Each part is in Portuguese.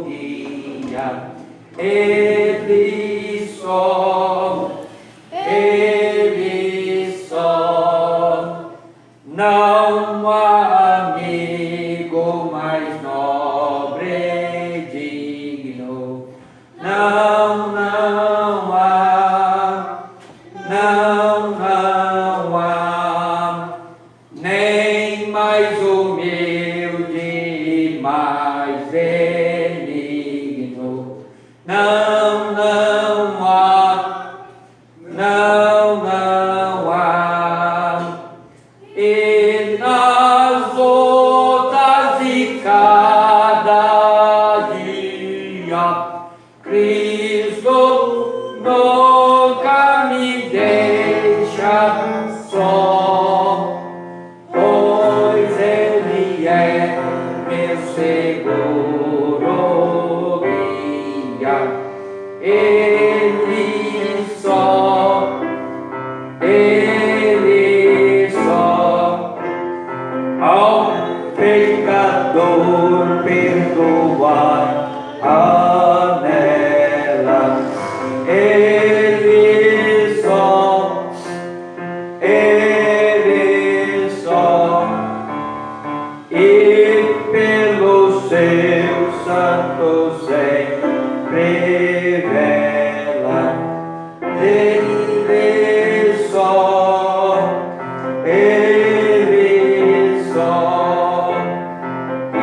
guia, Ele só, não há amigo mais nobre e digno, não há, nem mais humilde e mais benigno, não há, e nas voltas de cada dia, Cristo nunca me deixa só, pois Ele é meu seguro guia, Ele só, ao pecador perdoar anela, Ele só, e pelo seu santo sempre vela, Ele só, e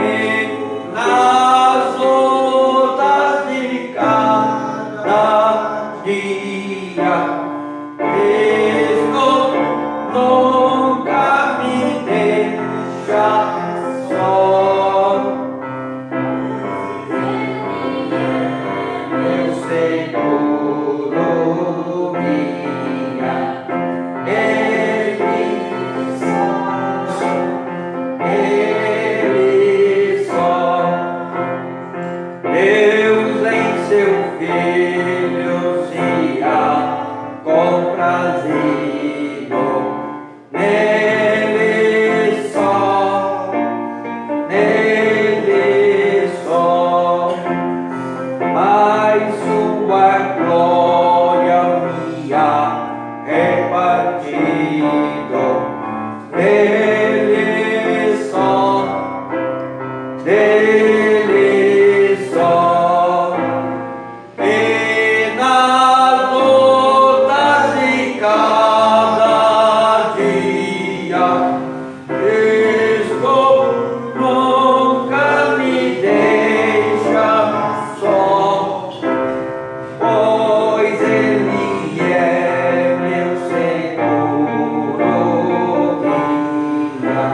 nas lutas de cada dia, Cristo nunca me deixa só, meu seguro guia, Ele só, Deus em seu Filho se há comprazido, nele só, mas sua glória me há repartido, dele só, e nas lutas de cada dia, Cristo nunca me deixa só, pois Ele é meu seguro guia,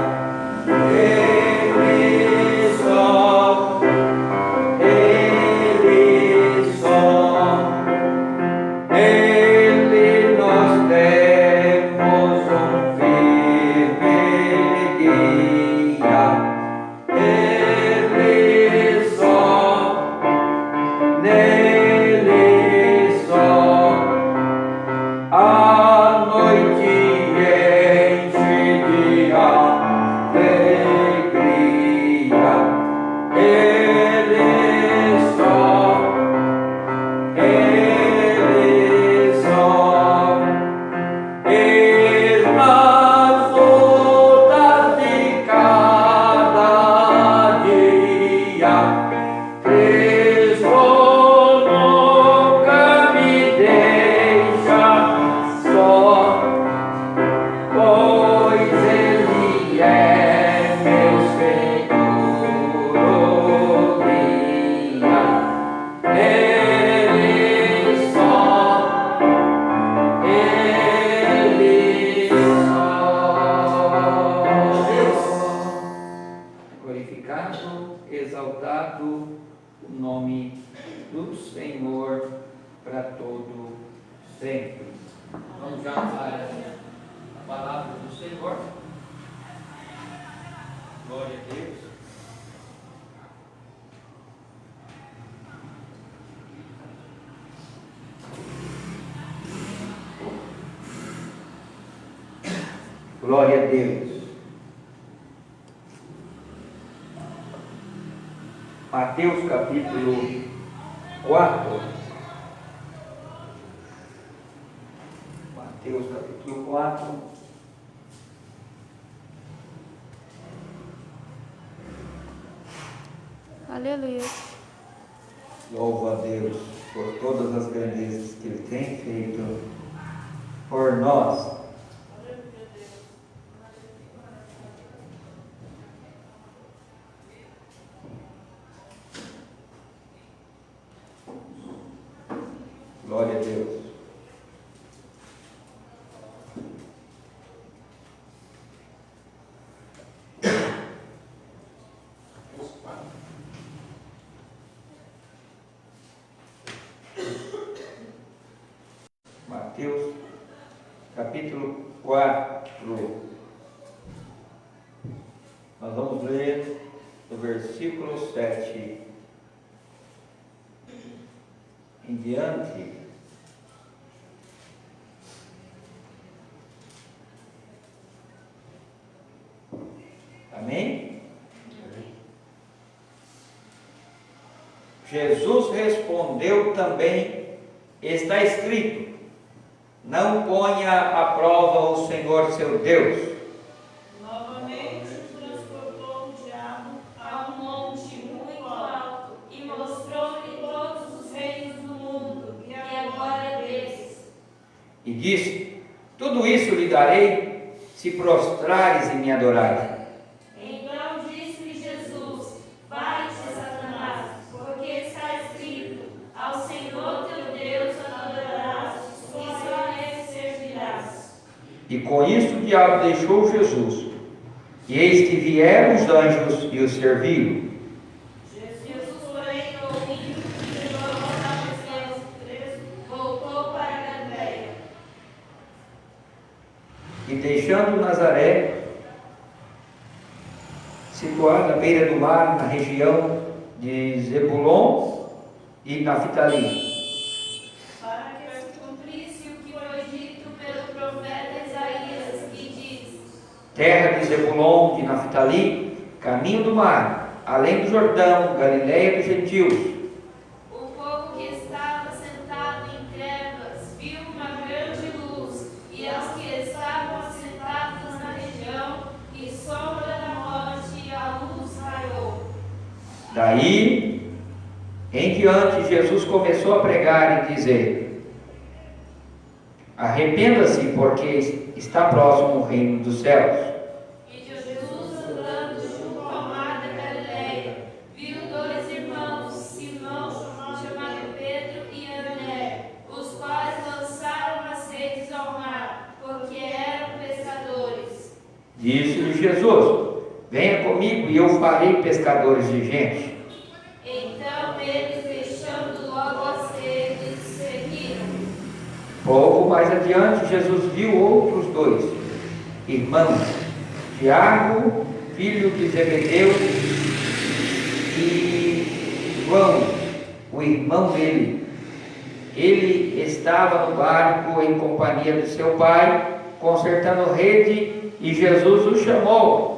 Ele só, Ele nós temos firme guia, Ele só, nele só, a noite enche de alegria, Ele só, e nas lutas de cada dia, Cristo nunca me deixa só, pois Ele é meu seguro guia, Ele só, glorificado, exaltado o nome do Senhor para todo sempre. Vamos já para a palavra do Senhor. Glória a Deus. Glória a Deus. Mateus capítulo 4. Mateus capítulo 4. Aleluia. Louvo a Deus por todas as grandezas que Ele tem feito por nós. Glória a Deus. Mateus capítulo 4. Nós vamos ler do versículo 7 em diante. Amém? Jesus respondeu também: está escrito, não ponha à prova o Senhor seu Deus. Novamente transportou o diabo a um monte muito alto e mostrou-lhe todos os reinos do mundo e a glória deles. E disse: tudo isso lhe darei, se prostrares e me adorares. Então disse-lhe Jesus: vai-te, Satanás, porque está escrito: ao Senhor teu Deus adorarás e só a ele servirás. E com isso o diabo deixou Jesus. E eis que vieram os anjos e o serviram. Jesus, porém, ouvindo que Jesus estava preso, voltou para a Galileia. E deixando Nazaré, situada à beira do mar, na região de Zebulon e Naftali, Para que se cumprisse o que foi dito pelo profeta Isaías, que diz: terra de Zebulon, de Naftali, caminho do mar, além do Jordão, Galileia dos gentios. o povo que estava sentado em trevas viu uma grande luz, e aos que estavam assentados na região e sombra da morte, a luz raiou. Daí em diante, Jesus começou a pregar e dizer: arrependa-se, porque está próximo o reino dos céus. E Jesus, andando junto ao mar da Galileia, viu dois irmãos, Simão, chamado Pedro, e André, os quais lançaram as redes ao mar, porque eram pescadores. Disse-lhe Jesus: venha comigo e eu farei pescadores de gente. Então eles, deixando logo as redes, seguiram. Pouco mais adiante, Jesus viu outros dois irmãos, Tiago, filho de Zebedeu, e João, o irmão dele. Ele estava no barco em companhia de seu pai, consertando rede, e Jesus o chamou.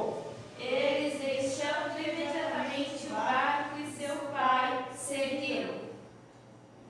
Eles, deixando imediatamente o barco e seu pai, seguiram.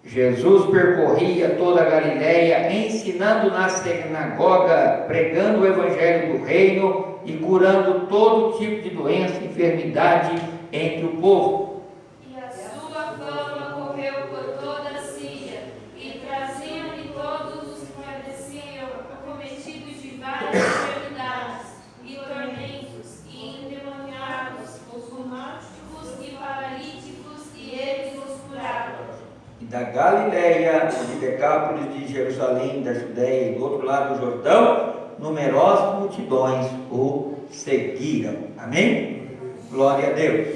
Jesus percorria toda a Galileia, ensinando na sinagoga, pregando o evangelho do reino e curando todo tipo de doença e enfermidade entre o povo. E a sua fama correu por toda a Síria, e traziam-lhe todos os que padeciam acometidos de várias enfermidades, e tormentos, e endemoniados, os lunáticos e paralíticos, e eles os curavam. E da Galileia, de Decápolis, de Jerusalém, da Judéia e do outro lado do Jordão, numerosas multidões o seguiram. Amém? Glória a Deus.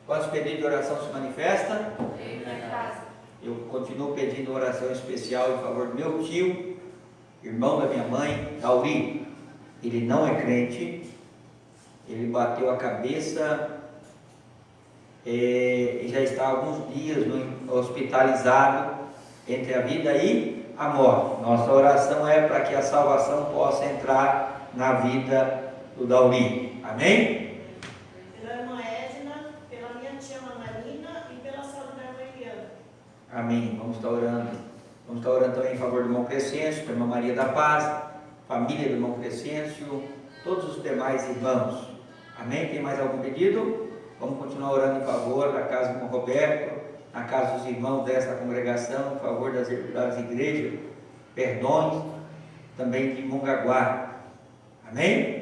Quantos pedidos de oração se manifestam? Eu continuo pedindo oração especial em favor do meu tio, irmão da minha mãe, Tauri. Ele não é crente, ele bateu a cabeça e já está há alguns dias hospitalizado entre a vida e a morte. Nossa oração é para que a salvação possa entrar na vida do Dauri. Amém? Pela irmã Edna, pela minha tia Ana Marina Amém. Vamos estar orando. Vamos estar orando também em favor do irmão Crescêncio, da irmã Maria da Paz, família do irmão Crescêncio, todos os demais irmãos. Amém? Tem mais algum pedido? Vamos continuar orando em favor da casa do irmão Roberto, na casa dos irmãos desta congregação, em favor das igrejas, Perdões, também de Mongaguá. Amém?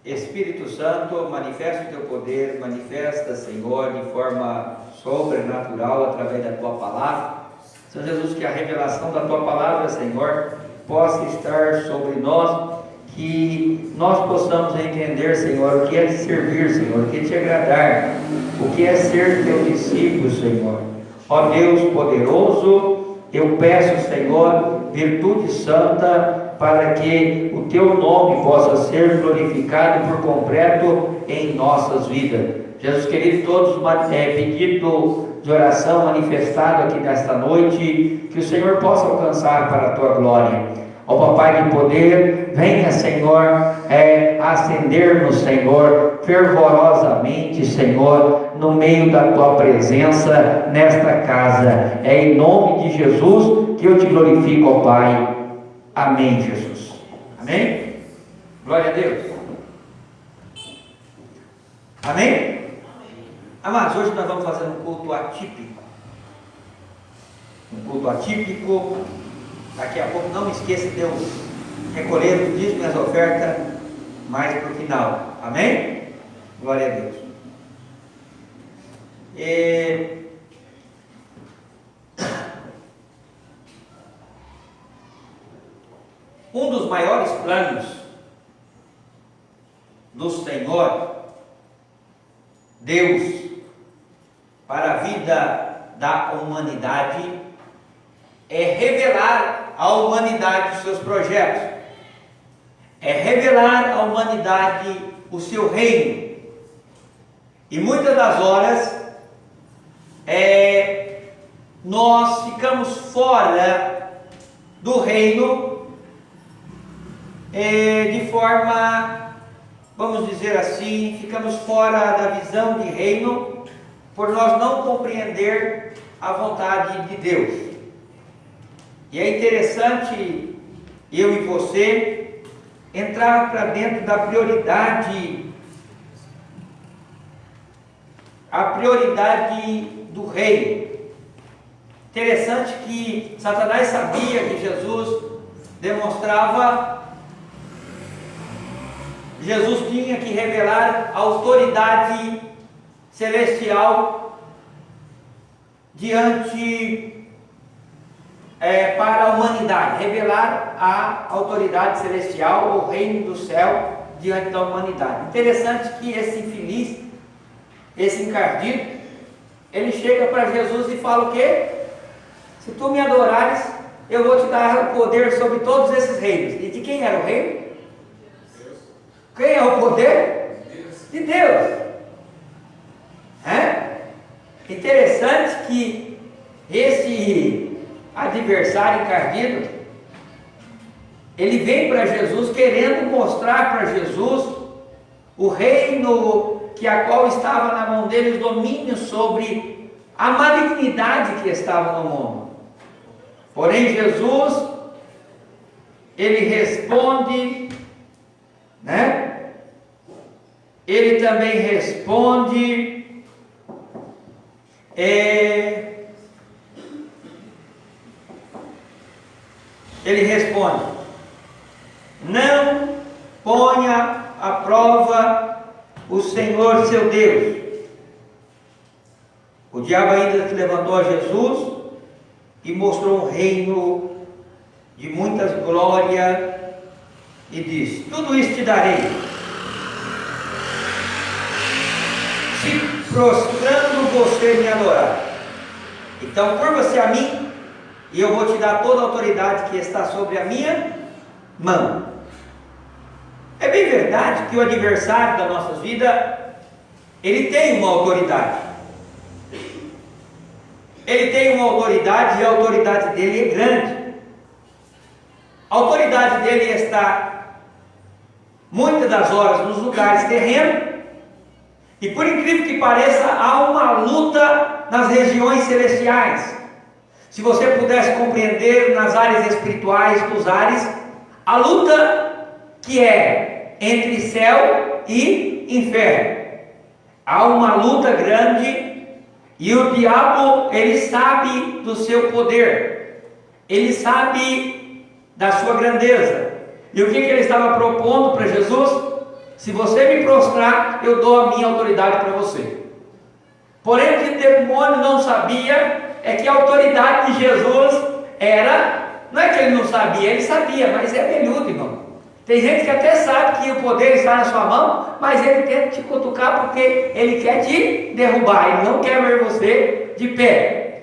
Espírito Santo, manifesta o teu poder, manifesta, Senhor, de forma sobrenatural através da tua palavra. Senhor Jesus, que a revelação da tua palavra, Senhor, possa estar sobre nós, que nós possamos entender, Senhor, o que é servir, Senhor, o que é te agradar, o que é ser teu discípulo, Senhor. Ó Deus poderoso, eu peço, Senhor, virtude santa, para que o teu nome possa ser glorificado por completo em nossas vidas. Jesus querido, todos pedido de oração manifestado aqui nesta noite, que o Senhor possa alcançar para a tua glória. Ó Papai de poder, venha, Senhor, acender-nos, Senhor, fervorosamente, Senhor, no meio da tua presença nesta casa. É em nome de Jesus que eu te glorifico, ó Pai. Amém, Jesus. Amém? Glória a Deus. Amém? Amados, hoje nós vamos fazer um culto atípico. Um culto atípico. Daqui a pouco, não esqueça de eu recolher o dízimo e as ofertas mais para o final. Amém? Glória a Deus. Um dos maiores planos do Senhor, Deus, para a vida da humanidade, é revelar à humanidade os seus projetos, é revelar à humanidade o seu reino. E muitas das horas, nós ficamos fora do reino, de forma, vamos dizer assim, ficamos fora da visão de reino, por nós não compreender a vontade de Deus. E é interessante eu e você entrar para dentro da prioridade, a prioridade do reino. Interessante que Satanás sabia que Jesus demonstrava, Jesus tinha que revelar a autoridade celestial diante para a humanidade, revelar a autoridade celestial, o reino do céu diante da humanidade. Interessante que esse infeliz, esse encardido, ele chega para Jesus e fala o quê? Se tu me adorares, eu vou te dar o poder sobre todos esses reinos. E de quem era o reino? Deus. Quem é o poder? Deus. De Deus. Interessante que esse adversário encardido, ele vem para Jesus querendo mostrar para Jesus o reino que a qual estava na mão dele, o domínio sobre a malignidade que estava no mundo. Porém Jesus, ele responde, ele também responde, ele responde: não ponha à prova o Senhor seu Deus. O diabo ainda se levantou a Jesus e mostrou um reino de muitas glórias e disse: tudo isso te darei, se prostrando você me adorar. Então curva-se a mim, e eu vou te dar toda a autoridade que está sobre a minha mão. É bem verdade que o adversário da nossa vida, ele tem uma autoridade. Ele tem uma autoridade, e a autoridade dele é grande. A autoridade dele está, muitas das horas, nos lugares terrenos. E por incrível que pareça, há uma luta nas regiões celestiais. Se você pudesse compreender nas áreas espirituais dos ares, a luta que é entre céu e inferno. Há uma luta grande e o diabo, ele sabe do seu poder, ele sabe da sua grandeza. E o que ele estava propondo para Jesus? Se você me prostrar, eu dou a minha autoridade para você. Porém, o que o demônio não sabia é que a autoridade de Jesus não é que ele não sabia, ele sabia, mas é velhudo, irmão. Tem gente que até sabe que o poder está na sua mão, mas ele tenta te cutucar porque ele quer te derrubar, ele não quer ver você de pé.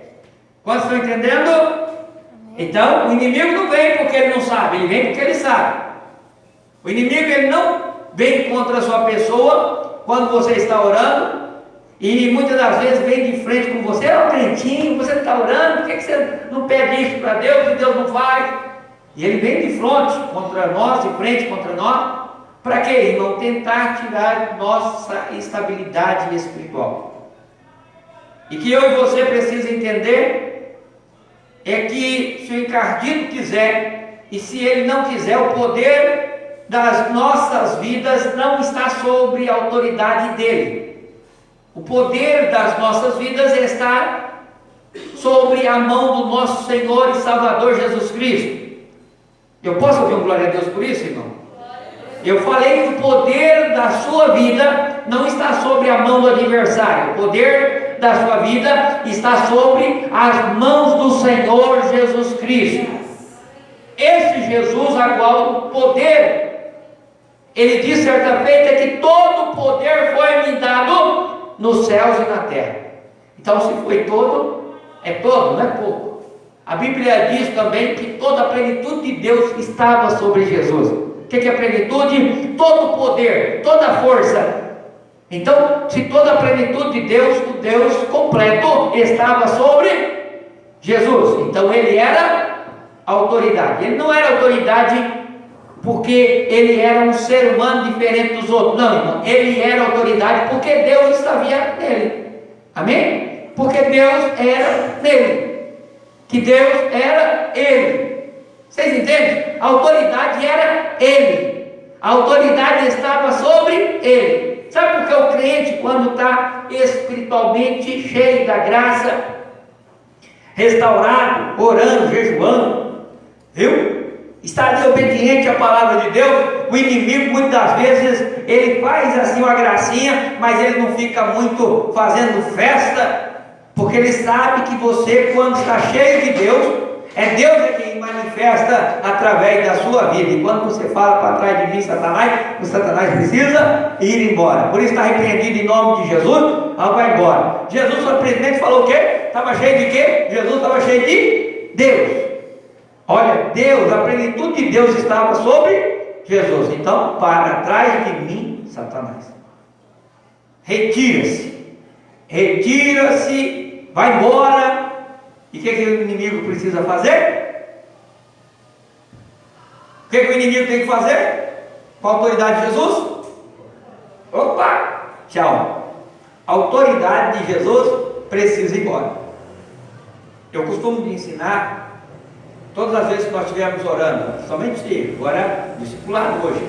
Quantos estão entendendo? Então, o inimigo não vem porque ele não sabe, ele vem porque ele sabe. O inimigo, ele não vem contra a sua pessoa quando você está orando, e muitas das vezes vem de frente com você: ó, crentinho, você está orando, por que você não pede isso para Deus e Deus não faz? E ele vem de frente contra nós, de frente contra nós, para quê, irmão? Tentar tirar nossa estabilidade espiritual. E que eu e você precisamos entender é que se o encardido quiser, e se ele não quiser, o poder das nossas vidas não está sobre a autoridade dele. O poder das nossas vidas está sobre a mão do nosso Senhor e Salvador Jesus Cristo. Eu posso ouvir um glória a Deus por isso, irmão? Eu falei que o poder da sua vida não está sobre a mão do adversário. O poder da sua vida está sobre as mãos do Senhor Jesus Cristo. Esse Jesus, a qual o poder, ele disse certa feita que todo o poder foi me dado nos céus e na terra. Então, se foi todo, é todo, não é pouco. A Bíblia diz também que toda a plenitude de Deus estava sobre Jesus. O que é plenitude? Todo o poder, toda a força. Então, se toda a plenitude de Deus, o Deus completo, estava sobre Jesus, então ele era autoridade. Ele não era autoridade porque ele era um ser humano diferente dos outros. Não, irmão, ele era autoridade porque Deus estava nele. Amém? Porque Deus era nele. Que Deus era ele. Vocês entendem? A autoridade era ele. A autoridade estava sobre ele. Sabe por que o crente, quando está espiritualmente cheio da graça, restaurado, orando, jejuando, viu? Está ali obediente à palavra de Deus, o inimigo muitas das vezes ele faz assim uma gracinha, mas ele não fica muito fazendo festa, porque ele sabe que você, quando está cheio de Deus, é Deus quem manifesta através da sua vida. E quando você fala para trás de mim, Satanás, o Satanás precisa ir embora. Por isso está repreendido em nome de Jesus, vai embora. Jesus simplesmente falou o quê? Estava cheio de quê? Jesus estava cheio de Deus. Olha, Deus, a plenitude de Deus estava sobre Jesus. Então, para trás de mim, Satanás. Retira-se. Retira-se, vai embora. E o que o inimigo precisa fazer? O que o inimigo tem que fazer? Com a autoridade de Jesus? Opa! Tchau. A autoridade de Jesus precisa ir embora. Eu costumo ensinar, todas as vezes que nós estivermos orando, somente agora, discipulado hoje,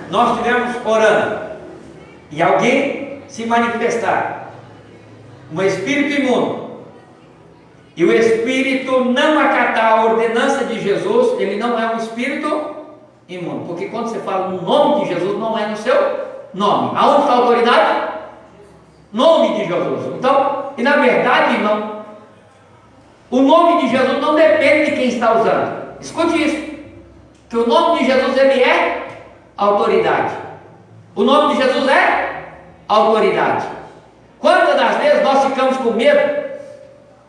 nós estivermos orando e alguém se manifestar, um espírito imundo, e o espírito não acatar a ordenança de Jesus, ele não é um espírito imundo, porque quando você fala no nome de Jesus, não é no seu nome. Aonde está a autoridade? Nome de Jesus. Então, e na verdade, irmão, o nome de Jesus não depende de quem está usando. Escute isso, que o nome de Jesus, ele é autoridade. O nome de Jesus é autoridade. Quantas das vezes nós ficamos com medo?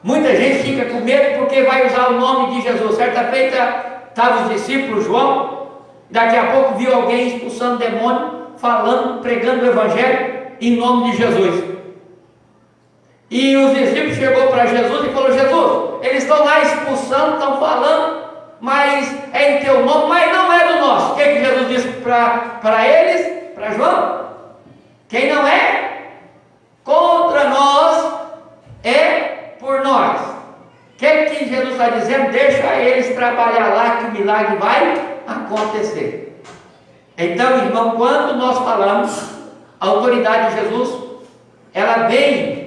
Muita gente fica com medo porque vai usar o nome de Jesus. Certa feita, estavam os discípulos, João, daqui a pouco viu alguém expulsando demônio, falando, pregando o evangelho em nome de Jesus. E os discípulos chegou para Jesus e falou: Jesus, eles estão lá expulsando, estão falando, mas é em teu nome, mas não é do nosso. O que Jesus disse para eles, para João? Quem não é contra está dizendo: deixa eles trabalhar lá, que o milagre vai acontecer. Então, irmão, quando nós falamos a autoridade de Jesus, ela vem.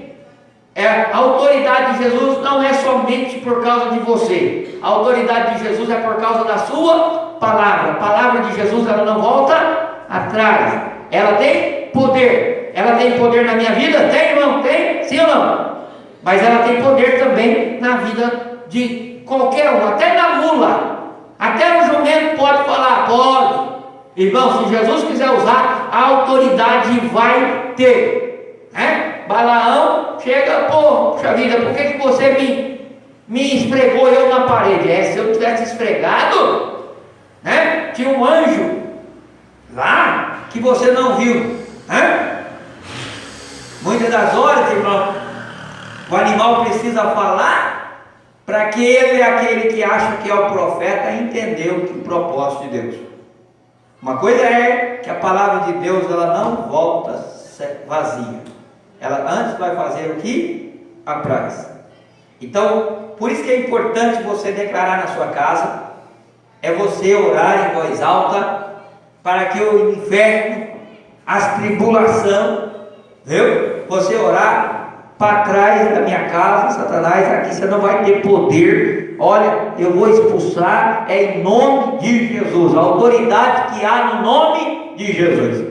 A autoridade de Jesus não é somente por causa de você. A autoridade de Jesus é por causa da sua palavra. A palavra de Jesus, ela não volta atrás. Ela tem poder. Ela tem poder na minha vida? Tem, irmão? Tem? Sim ou não? Mas ela tem poder também na vida de qualquer um, até na mula. Até o jumento pode falar, pode. Irmão, se Jesus quiser usar, a autoridade vai ter. Balaão chega, puxa vida, por que você me esfregou eu na parede? Se eu tivesse esfregado, tinha um anjo lá que você não viu. Muitas das horas, irmão, o animal precisa falar para que ele, aquele que acha que é o profeta, entender o propósito de Deus. Uma coisa é que a palavra de Deus, ela não volta vazia. Ela antes vai fazer o que apraz. Então, por isso que é importante você declarar na sua casa, é você orar em voz alta, para que o inferno, as tribulações, viu? Você orar para trás da minha casa, Satanás, aqui você não vai ter poder. Olha, eu vou expulsar, em nome de Jesus, a autoridade que há no nome de Jesus.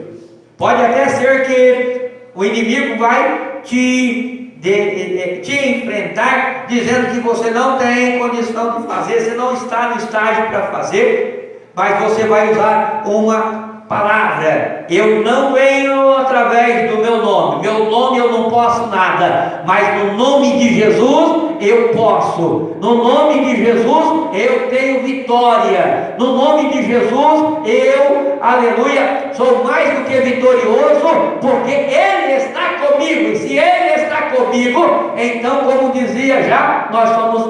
Pode até ser que o inimigo vai te enfrentar, dizendo que você não tem condição de fazer, você não está no estágio para fazer, mas você vai usar uma palavra. Eu não venho através do meu nome eu não posso nada, mas no nome de Jesus eu posso. No nome de Jesus eu tenho vitória. No nome de Jesus eu, aleluia, sou mais do que vitorioso, porque Ele está comigo. E se Ele está comigo, então, como dizia já, nós somos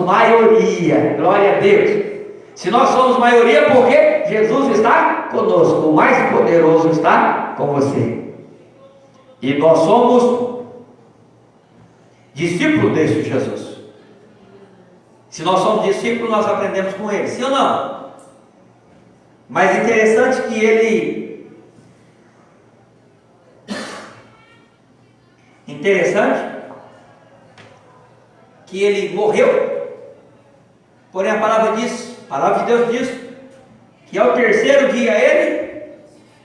maioria. Glória a Deus. Se nós somos maioria, porque Jesus está conosco, o mais poderoso está com você. E nós somos discípulos deste Jesus. Se nós somos discípulos, nós aprendemos com Ele, sim ou não? Mas interessante que Ele morreu. Porém a palavra de Deus diz que ao terceiro dia Ele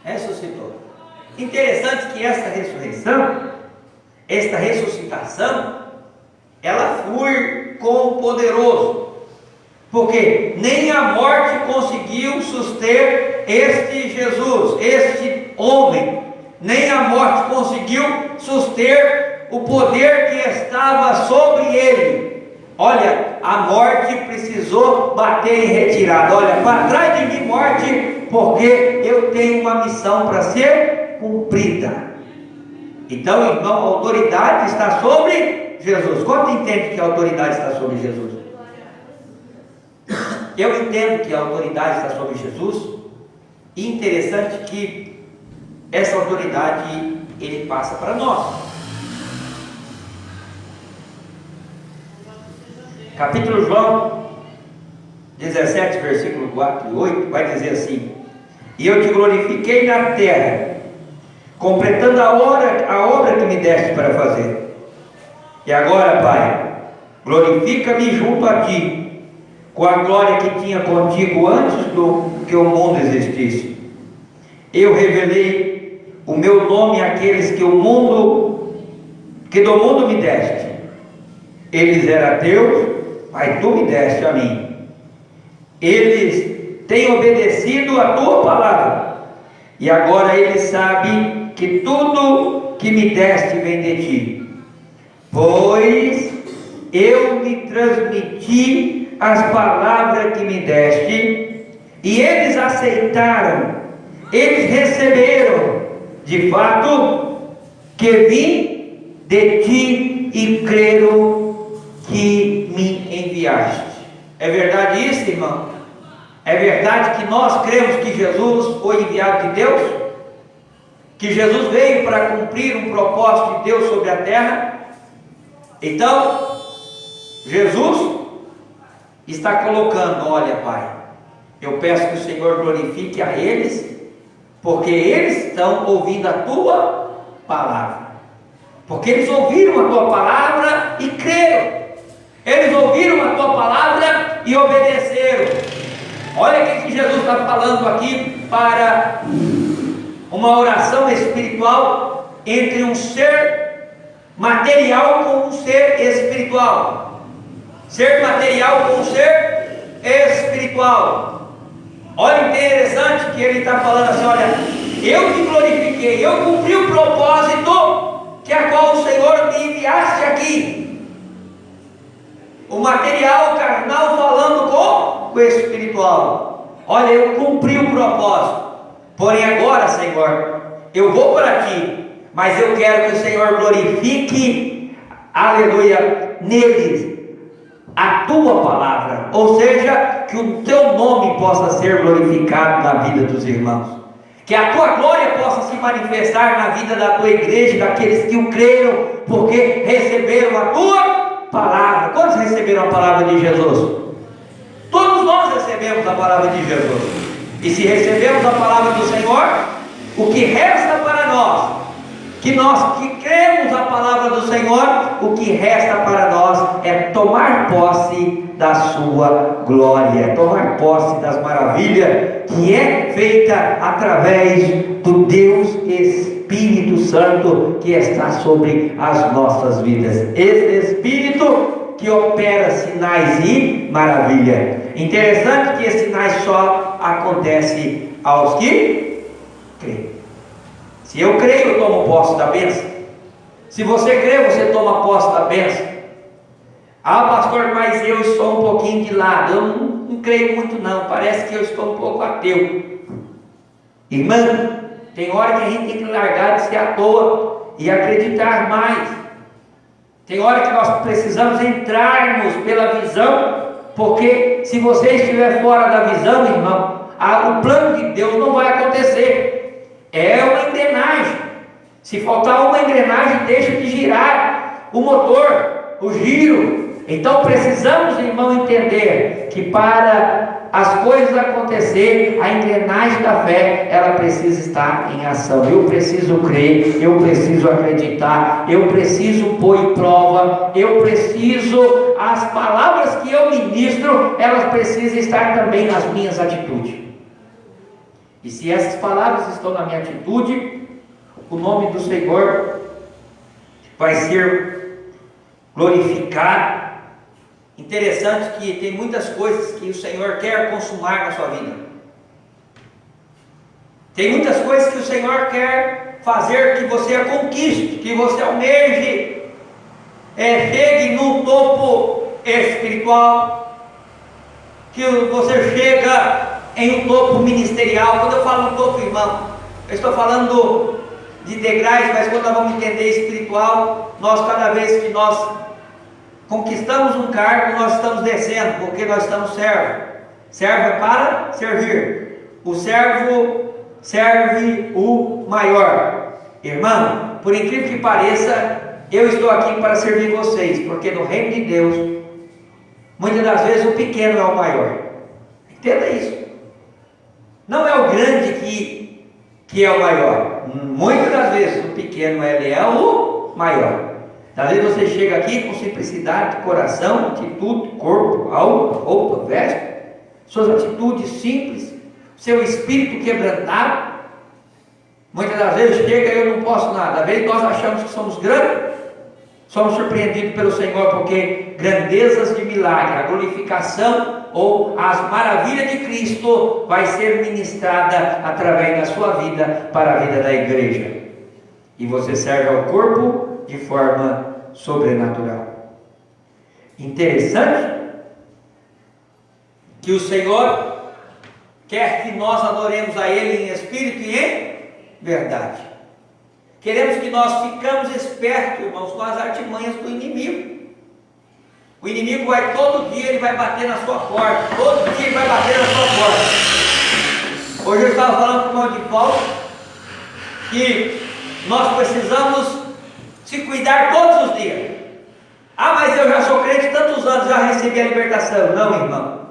ressuscitou. Interessante que esta ressuscitação, ela foi com o poderoso, porque nem a morte conseguiu suster este Jesus, este homem, nem a morte conseguiu suster o poder que estava sobre ele. Olha, a morte precisou bater em retirada. Olha, para trás de mim, morte, porque eu tenho uma missão para ser cumprida. Então, irmão, a autoridade está sobre Jesus. Quanto entende que a autoridade está sobre Jesus? Eu entendo que a autoridade está sobre Jesus. E interessante que essa autoridade Ele passa para nós. Capítulo João 17, versículo 4 e 8, vai dizer assim: e eu te glorifiquei na terra, completando a obra que me deste para fazer. E agora, Pai, glorifica-me junto a ti, com a glória que tinha contigo antes que o mundo existisse. Eu revelei o meu nome àqueles que do mundo me deste. Eles eram teus, mas tu me deste a mim. Eles têm obedecido a tua palavra, e agora eles sabem que tudo que me deste vem de ti, pois eu me transmiti as palavras que me deste, e eles aceitaram, eles receberam de fato que vim de ti e creram que me enviaste. É verdade isso, irmão? É verdade que nós cremos que Jesus foi enviado de Deus? Que Jesus veio para cumprir um propósito de Deus sobre a terra? Então, Jesus está colocando: olha, Pai, eu peço que o Senhor glorifique a eles, porque eles estão ouvindo a Tua palavra. Porque eles ouviram a Tua palavra e creram. Eles ouviram a Tua palavra e obedeceram. Olha o que Jesus está falando aqui para uma oração espiritual entre um ser material com um ser espiritual. Ser material com um ser espiritual. Olha, interessante que ele está falando assim: olha, eu te glorifiquei, eu cumpri o propósito que a qual o Senhor me enviaste aqui. O material carnal falando com o espiritual. Olha, eu cumpri o propósito. Porém agora, Senhor, eu vou para ti, mas eu quero que o Senhor glorifique, aleluia, neles a tua palavra. Ou seja, que o teu nome possa ser glorificado na vida dos irmãos. Que a tua glória possa se manifestar na vida da tua igreja, daqueles que o creram, porque receberam a tua palavra. Quantos receberam a palavra de Jesus? Todos nós recebemos a palavra de Jesus. E se recebemos a palavra do Senhor, o que resta para nós, que nós que cremos a palavra do Senhor, o que resta para nós é tomar posse da sua glória, tomar posse das maravilhas que é feita através do Deus Espírito Santo que está sobre as nossas vidas. Esse Espírito que opera sinais e maravilha. Interessante que esses sinais só acontecem aos que creem. Se eu creio, eu tomo posse da bênção. Se você crê, você toma posse da bênção. Ah, pastor, mas eu estou um pouquinho de lado. Eu não creio muito não. Parece que eu estou um pouco ateu. Irmã, tem hora que a gente tem que largar de ser à toa e acreditar mais. Tem hora que nós precisamos entrarmos pela visão, porque se você estiver fora da visão, irmão, o plano de Deus não vai acontecer. É uma engrenagem. Se faltar uma engrenagem, deixa de girar o motor, o giro. Então precisamos, irmão, entender que para as coisas acontecerem, a engrenagem da fé, ela precisa estar em ação. Eu preciso crer, eu preciso acreditar, eu preciso pôr em prova, eu preciso, as palavras que eu ministro, elas precisam estar também nas minhas atitudes. E se essas palavras estão na minha atitude, o nome do Senhor vai ser glorificado. Interessante que tem muitas coisas que o Senhor quer consumar na sua vida. Tem muitas coisas que o Senhor quer fazer que você conquiste, que você almeje, chegue no topo espiritual, que você chega em um topo ministerial. Quando eu falo no topo, irmão, eu estou falando de degraus, mas quando nós vamos entender espiritual, nós, cada vez que nós conquistamos um cargo, nós estamos descendo, porque nós estamos servos. Servo é para servir. O servo serve o maior. Irmão, por incrível que pareça, eu estou aqui para servir vocês, porque no reino de Deus, muitas das vezes o pequeno é o maior. Entenda isso. Não é o grande que é o maior. Muitas das vezes o pequeno ele é o maior. Às vezes você chega aqui com simplicidade, coração, atitude, corpo, alma, roupa, veste, suas atitudes simples, seu espírito quebrantado. Muitas das vezes chega e eu não posso nada. Às vezes nós achamos que somos grandes, somos surpreendidos pelo Senhor, porque grandezas de milagre, a glorificação ou as maravilhas de Cristo vai ser ministrada através da sua vida para a vida da igreja. E você serve ao corpo de forma sobrenatural. Interessante que o Senhor quer que nós adoremos a Ele em espírito e em verdade. Queremos que nós ficamos espertos, irmãos, com as artimanhas do inimigo. O inimigo vai todo dia, ele vai bater na sua porta. Todo dia ele vai bater na sua porta. Hoje eu estava falando com o irmão de Paulo que nós precisamos se cuidar todos os dias. Ah, mas eu já sou crente tantos anos, já recebi a libertação. Não, irmão.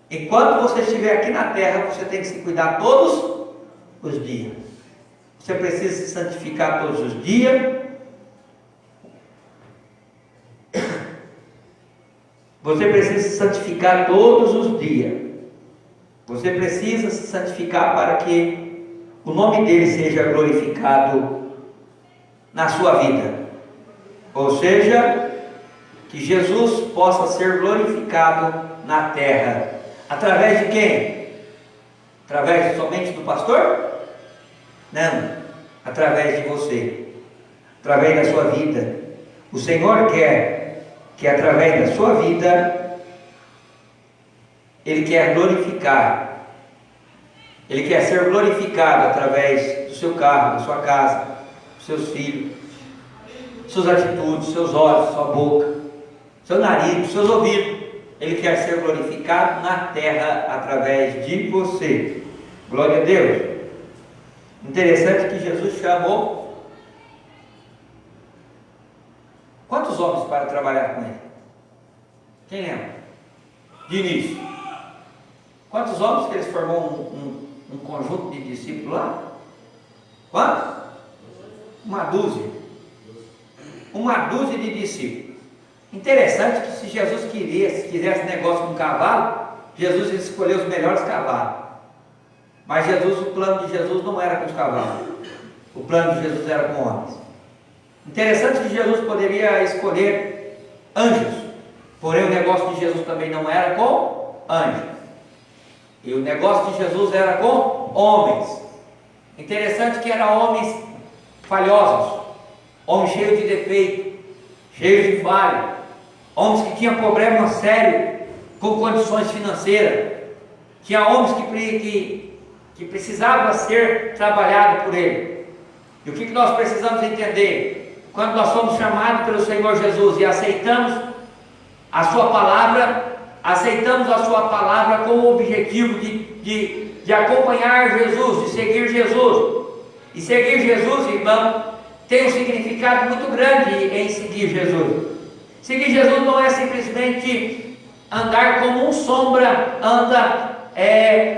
Enquanto você estiver aqui na terra, você tem que se cuidar todos os dias. Você precisa se santificar todos os dias. Você precisa se santificar todos os dias. Você precisa se santificar para que o nome dele seja glorificado na sua vida. Ou seja, que Jesus possa ser glorificado na terra. Através de quem? Através somente do pastor? Não, através de você, através da sua vida. O Senhor quer que através da sua vida, Ele quer glorificar, Ele quer ser glorificado através do seu carro, da sua casa, dos seus filhos, suas atitudes, seus olhos, sua boca, seu nariz, seus ouvidos. Ele quer ser glorificado na terra através de você. Glória a Deus. Interessante que Jesus chamou quantos homens para trabalhar com ele? Quem lembra? De início. Quantos homens que eles formou um conjunto de discípulos lá? Quantos? Uma dúzia. Uma dúzia de discípulos. Interessante que se Jesus quisesse negócio com cavalo, Jesus escolheu os melhores cavalos. Mas o plano de Jesus não era com os cavalos. O plano de Jesus era com homens. Interessante que Jesus poderia escolher anjos. Porém o negócio de Jesus também não era com anjos. E o negócio de Jesus era com homens. Interessante que eram homens falhosos. Homens cheios de defeito, cheios de falha. Homens que tinham problemas sérios com condições financeiras. Tinha homens que precisava ser trabalhado por ele. E o que nós precisamos entender? Quando nós somos chamados pelo Senhor Jesus e aceitamos a sua palavra com o objetivo de acompanhar Jesus, de seguir Jesus. E seguir Jesus, irmão, tem um significado muito grande em seguir Jesus. Seguir Jesus não é simplesmente andar como um sombra anda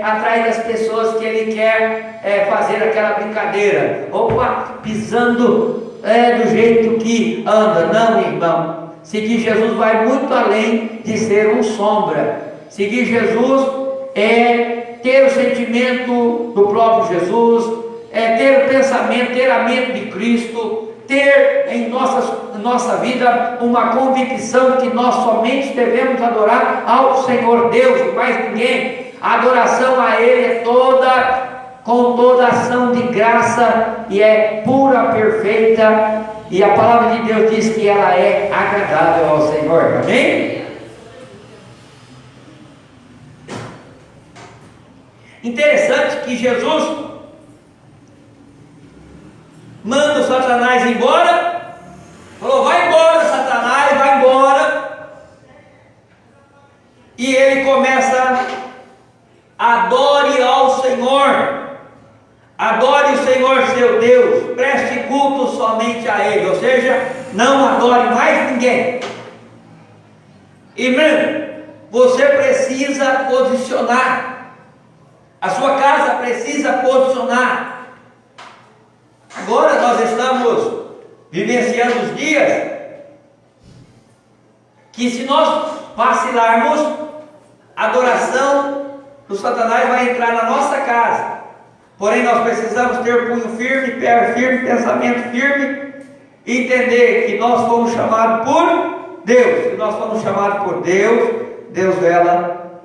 atrás das pessoas que ele quer fazer aquela brincadeira, opa, pisando do jeito que anda. Não, irmão, seguir Jesus vai muito além de ser um sombra. Seguir Jesus é ter o sentimento do próprio Jesus, é ter o pensamento, ter a mente de Cristo, ter em nossa vida uma convicção que nós somente devemos adorar ao Senhor Deus e mais ninguém. A adoração a Ele é com toda ação de graça e é pura, perfeita, e a palavra de Deus diz que ela é agradável ao Senhor. Amém? Interessante que Jesus manda o Satanás embora, falou: vai embora, Satanás, vai embora. E ele começa: adore ao Senhor, adore o Senhor seu Deus, preste culto somente a Ele, ou seja, não adore mais ninguém. Irmão, você precisa posicionar, a sua casa precisa posicionar. Agora nós estamos vivenciando os dias que, se nós vacilarmos, a adoração do Satanás vai entrar na nossa casa. Porém nós precisamos ter punho firme, pé firme, pensamento firme, e entender que nós fomos chamados por Deus. Se nós fomos chamados por Deus, Deus vela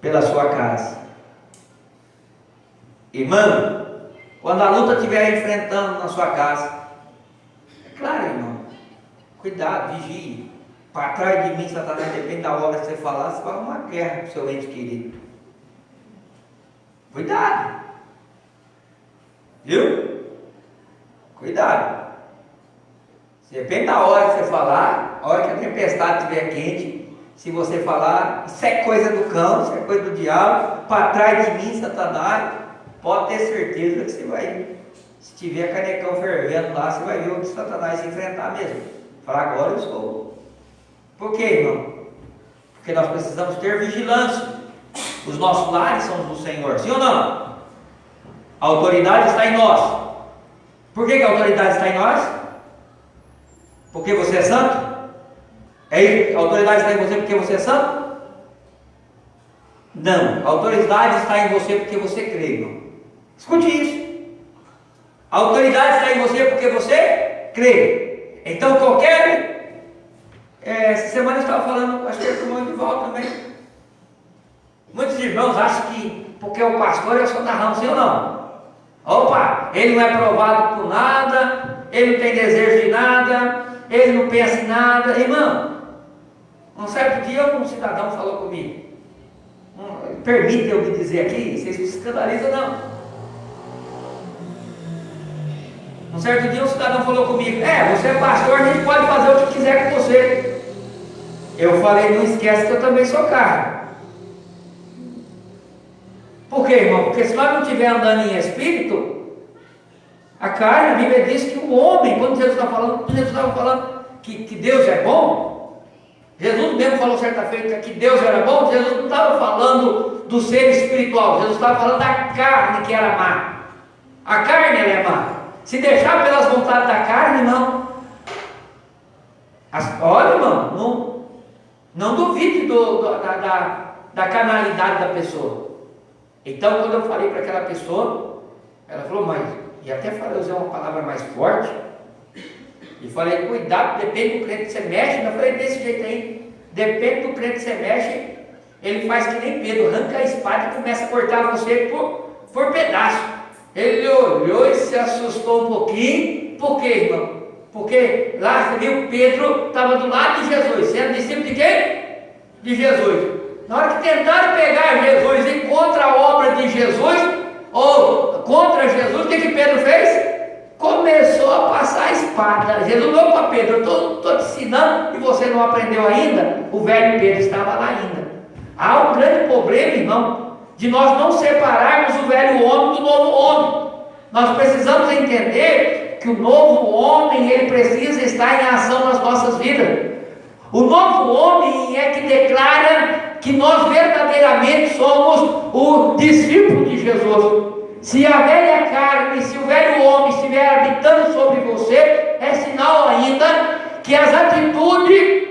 pela sua casa. Irmão, quando a luta estiver enfrentando na sua casa, é claro, irmão, cuidado, vigie. Para trás de mim, Satanás, depende da hora que você falar, você vai uma guerra com o seu ente querido. Cuidado. Viu? Cuidado. Depende da hora que você falar, a hora que a tempestade estiver quente, se você falar, isso é coisa do cão, isso é coisa do diabo, para trás de mim, Satanás, pode ter certeza que você vai Se tiver canecão fervendo lá, você vai ver o que Satanás enfrentar mesmo. Falar, agora eu estou. Por quê, irmão? Porque nós precisamos ter vigilância. Os nossos lares são do Senhor, sim ou não? A autoridade está em nós. Por que a autoridade está em nós? Porque você é santo? É isso? A autoridade está em você porque você é santo? Não, a autoridade está em você porque você crê, irmão. Escute isso. A autoridade está em você porque você crê. Então qualquer... essa semana eu estava falando, acho que é com o irmão de volta também. Muitos irmãos acham que porque o pastor eu sou da rama, sim ou não? Opa, ele não é provado por nada, ele não tem desejo de nada, ele não pensa em nada. Irmão, um certo dia um cidadão falou comigo, permite eu me dizer aqui, vocês não se escandalizam não. Um certo dia um cidadão falou comigo, você é pastor, a gente pode fazer o que quiser com você. Eu falei, não esquece que eu também sou carne. Por quê, irmão? Porque se nós não estivermos andando em espírito, a carne, a Bíblia diz que o homem, quando Jesus estava falando que Deus é bom, Jesus mesmo falou certa feita que Deus era bom, Jesus não estava falando do ser espiritual, Jesus estava falando da carne que era má. A carne ela é má. Se deixar pelas vontades da carne, não. Olha, irmão, não duvide da carnalidade da pessoa. Então, quando eu falei para aquela pessoa, ela falou, mas, e até falei, usei uma palavra mais forte, e falei, cuidado, depende do crente que você mexe. Eu falei, desse jeito aí, depende do crente que você mexe, ele faz que nem Pedro, arranca a espada e começa a cortar você por pedaço. Ele olhou e se assustou um pouquinho. Por quê, irmão? Porque lá, você viu, Pedro estava do lado de Jesus, sendo discípulo de quem? De Jesus. Na hora que tentaram pegar Jesus e contra a obra de Jesus, ou contra Jesus, o que Pedro fez? Começou a passar a espada. Jesus falou para Pedro, eu estou te ensinando e você não aprendeu ainda. O velho Pedro estava lá ainda. Há um grande problema, irmão, de nós não separarmos o velho homem do novo homem. Nós precisamos entender que o novo homem, ele precisa estar em ação nas nossas vidas. O novo homem é que declara que nós verdadeiramente somos o discípulo de Jesus. Se a velha carne, se o velho homem estiver habitando sobre você, é sinal ainda que as atitudes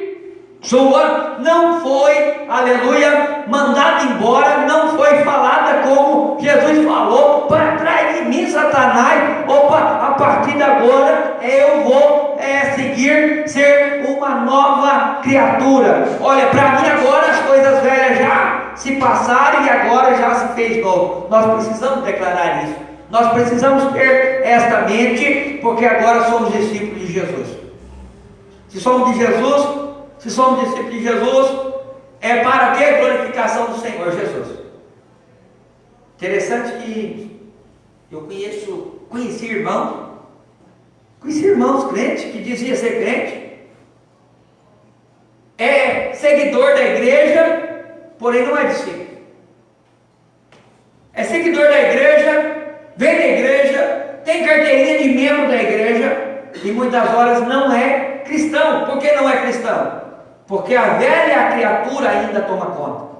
sua não foi, aleluia, mandada embora, não foi falada como Jesus falou, para trás de mim, Satanás. Opa, a partir de agora eu vou seguir, ser uma nova criatura. Olha, para mim agora as coisas velhas já se passaram e agora já se fez novo. Nós precisamos declarar isso, nós precisamos ter esta mente, porque agora somos discípulos de Jesus. Se somos de Jesus, se somos discípulos de Jesus, é para que? Glorificação do Senhor Jesus. Interessante que eu conheci irmãos crentes que dizia ser crente, é seguidor da igreja, porém não é discípulo. É seguidor da igreja, vem da igreja, tem carteirinha de membro da igreja e muitas horas não é cristão. Por que não é cristão? Porque a velha criatura ainda toma conta.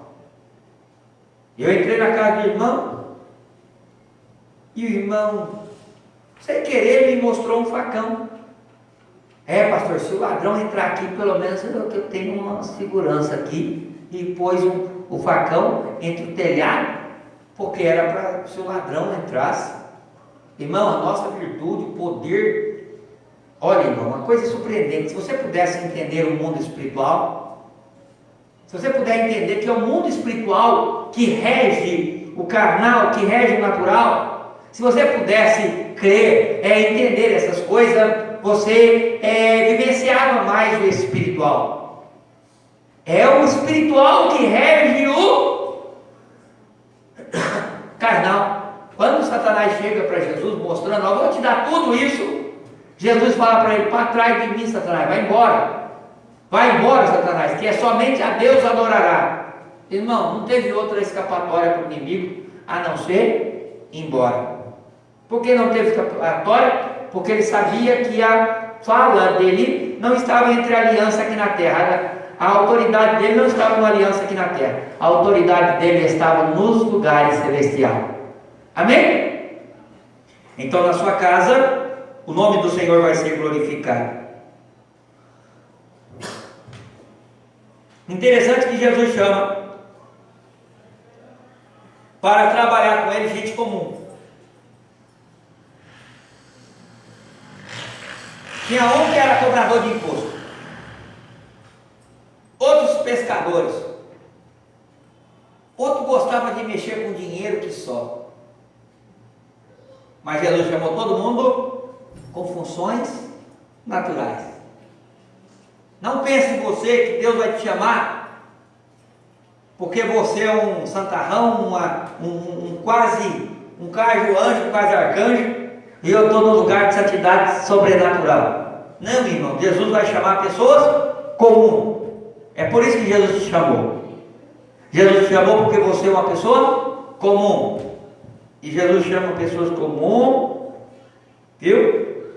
Eu entrei na casa do irmão e o irmão, sem querer, me mostrou um facão. Pastor, se o ladrão entrar aqui, pelo menos eu tenho uma segurança aqui. E pôs o facão entre o telhado, porque era para se o ladrão entrasse. Irmão, a nossa virtude, o poder. Olha, irmão, uma coisa surpreendente. Se você pudesse entender o mundo espiritual, se você puder entender que é o mundo espiritual que rege o carnal, que rege o natural, se você pudesse crer, entender essas coisas, você vivenciava mais o espiritual. É o espiritual que rege o carnal. Quando Satanás chega para Jesus mostrando, eu vou te dar tudo isso, Jesus fala para ele, para trás de mim, Satanás, vai embora, Satanás, que é somente a Deus adorará. Irmão, não teve outra escapatória para o inimigo, a não ser ir embora. Por que não teve escapatória? Porque ele sabia que a fala dele não estava entre a aliança aqui na terra. A autoridade dele não estava na aliança aqui na terra. A autoridade dele estava nos lugares celestiais. Amém? Então na sua casa, o nome do Senhor vai ser glorificado. Interessante que Jesus chama para trabalhar com ele gente comum. Tinha um que era cobrador de imposto, outros pescadores, outro gostava de mexer com dinheiro que só. Mas Jesus chamou todo mundo com funções naturais. Não pense em você que Deus vai te chamar porque você é um santarrão, um cajo anjo, quase arcanjo, e eu estou no lugar de santidade sobrenatural. Não, meu irmão, Jesus vai chamar pessoas comuns. É por isso que Jesus te chamou. Jesus te chamou porque você é uma pessoa comum. E Jesus chama pessoas comuns, viu?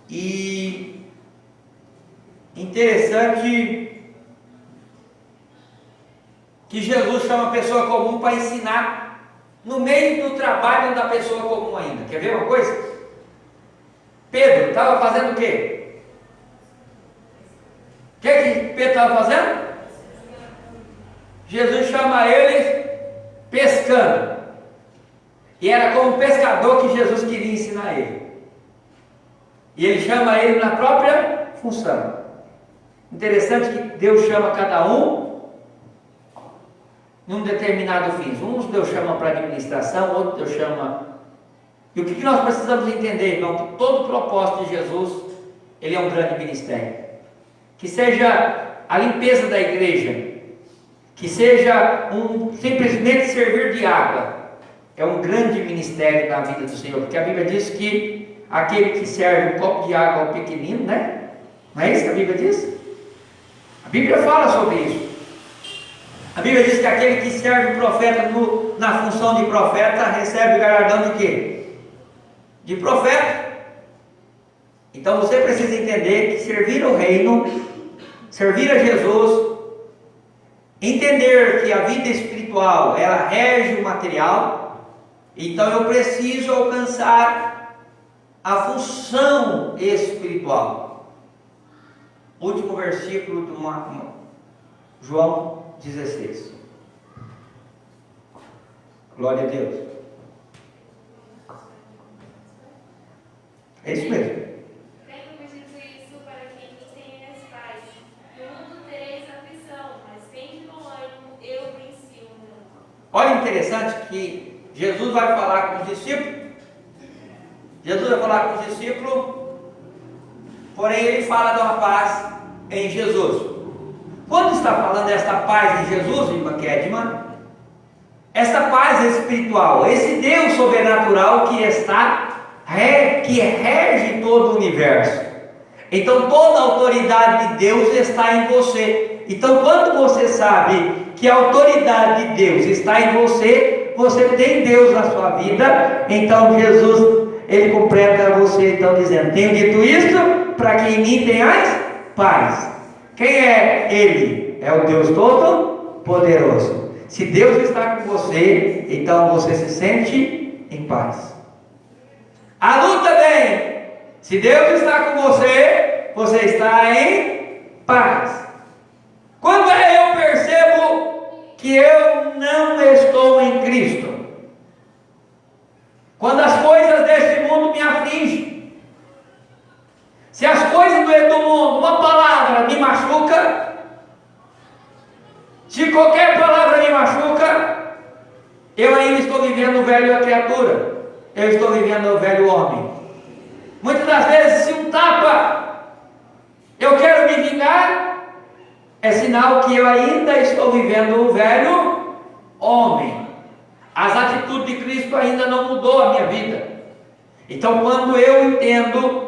E interessante que Jesus chama a pessoa comum para ensinar no meio do trabalho da pessoa comum ainda. Quer ver uma coisa? Pedro estava fazendo o quê? O que Pedro estava fazendo? Jesus chama ele pescando. E era como pescador que Jesus queria ensinar ele. E ele chama ele na própria função. Interessante que Deus chama cada um num determinado fim. Uns Deus chama para administração, outros Deus chama... E o que nós precisamos entender, irmão? Que todo o propósito de Jesus, ele é um grande ministério. Que seja a limpeza da igreja, que seja simplesmente servir de água, é um grande ministério na vida do Senhor. Porque a Bíblia diz que aquele que serve um copo de água ao pequenino, né? Não é isso que a Bíblia diz? A Bíblia fala sobre isso. A Bíblia diz que aquele que serve o profeta na função de profeta recebe o galardão de quê? De profeta. Então você precisa entender que servir o reino, servir a Jesus, entender que a vida espiritual ela rege o material. Então eu preciso alcançar a função espiritual. Último versículo do João 16. Glória a Deus. É isso mesmo. Tenho-vos dito isso para que em mim tenhas paz. No mundo tereis aflição, mas tende bom ânimo, eu venci o mundo. Olha, interessante que Jesus vai falar com os discípulos. Jesus vai falar com os discípulos, porém ele fala de uma paz em Jesus. Quando está falando desta paz em Jesus, irmã Kedman, essa paz espiritual, esse Deus sobrenatural que rege todo o universo. Então toda a autoridade de Deus está em você. Então quando você sabe que a autoridade de Deus está em você, você tem Deus na sua vida. Então Jesus, ele completa você então dizendo: tenho dito isto para que em mim tenhais paz. Quem é Ele? É o Deus Todo-Poderoso. Se Deus está com você, então você se sente em paz. A luta vem. Se Deus está com você, você está em paz. Quando eu percebo que eu não estou em Cristo, quando as coisas deste mundo me afligem, se as coisas do mundo, uma palavra me machuca, se qualquer palavra me machuca, eu ainda estou vivendo o velho criatura, eu estou vivendo o velho homem. Muitas das vezes, se um tapa, eu quero me vingar, é sinal que eu ainda estou vivendo o velho homem. As atitudes de Cristo ainda não mudou a minha vida. Então quando eu entendo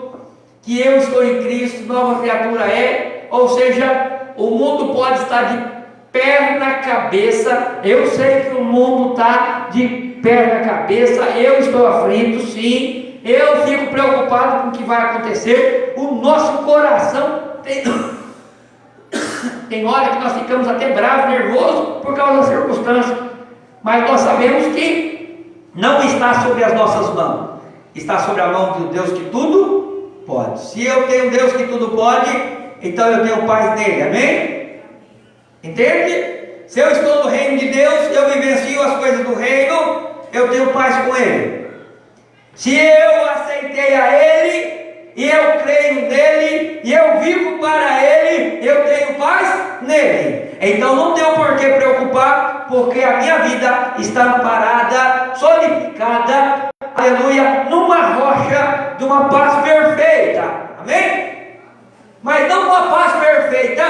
que eu estou em Cristo, nova criatura ou seja, o mundo pode estar de perna cabeça, eu sei que o mundo está de pé na cabeça, eu estou aflito, sim, eu fico preocupado com o que vai acontecer. O nosso coração tem hora que nós ficamos até bravos, nervosos por causa das circunstâncias, mas nós sabemos que não está sobre as nossas mãos, está sobre a mão de Deus que tudo pode. Se eu tenho Deus que tudo pode, então eu tenho paz nele, amém? Entende? Se eu estou no reino de Deus, eu vivencio as coisas do reino, eu tenho paz com ele. Se eu aceitei a ele, e eu creio nele, e eu vivo para ele, eu tenho paz nele. Então não tenho por que preocupar, porque a minha vida está amparada, solidificada, aleluia, numa rocha de uma paz perfeita, amém? Mas não uma paz perfeita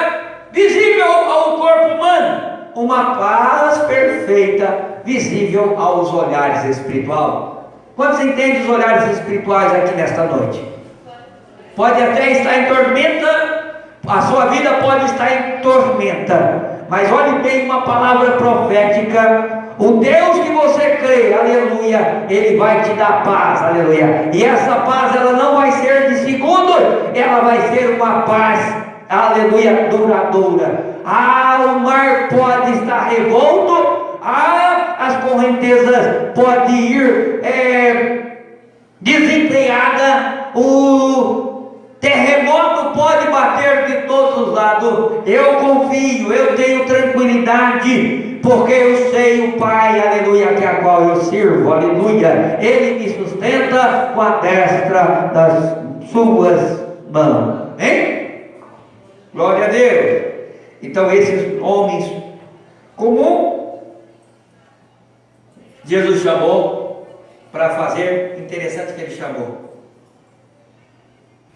visível ao corpo humano, uma paz perfeita visível aos olhares espirituais. Quantos entendem os olhares espirituais aqui nesta noite? Pode até estar em tormenta, a sua vida pode estar em tormenta, mas olhe bem uma palavra profética. O Deus que você crê, aleluia, Ele vai te dar paz, aleluia. E essa paz, ela não vai ser de segundo, ela vai ser uma paz, aleluia, duradoura. O mar pode estar revolto, as correntezas podem ir desenfreada, o terremoto pode bater de todos os lados. Eu confio, eu tenho tranquilidade, porque eu sei o Pai, aleluia, que a qual eu sirvo, aleluia. Ele me sustenta com a destra das suas mãos, hein? Glória a Deus. Então esses homens comuns, Jesus chamou para fazer, interessante que ele chamou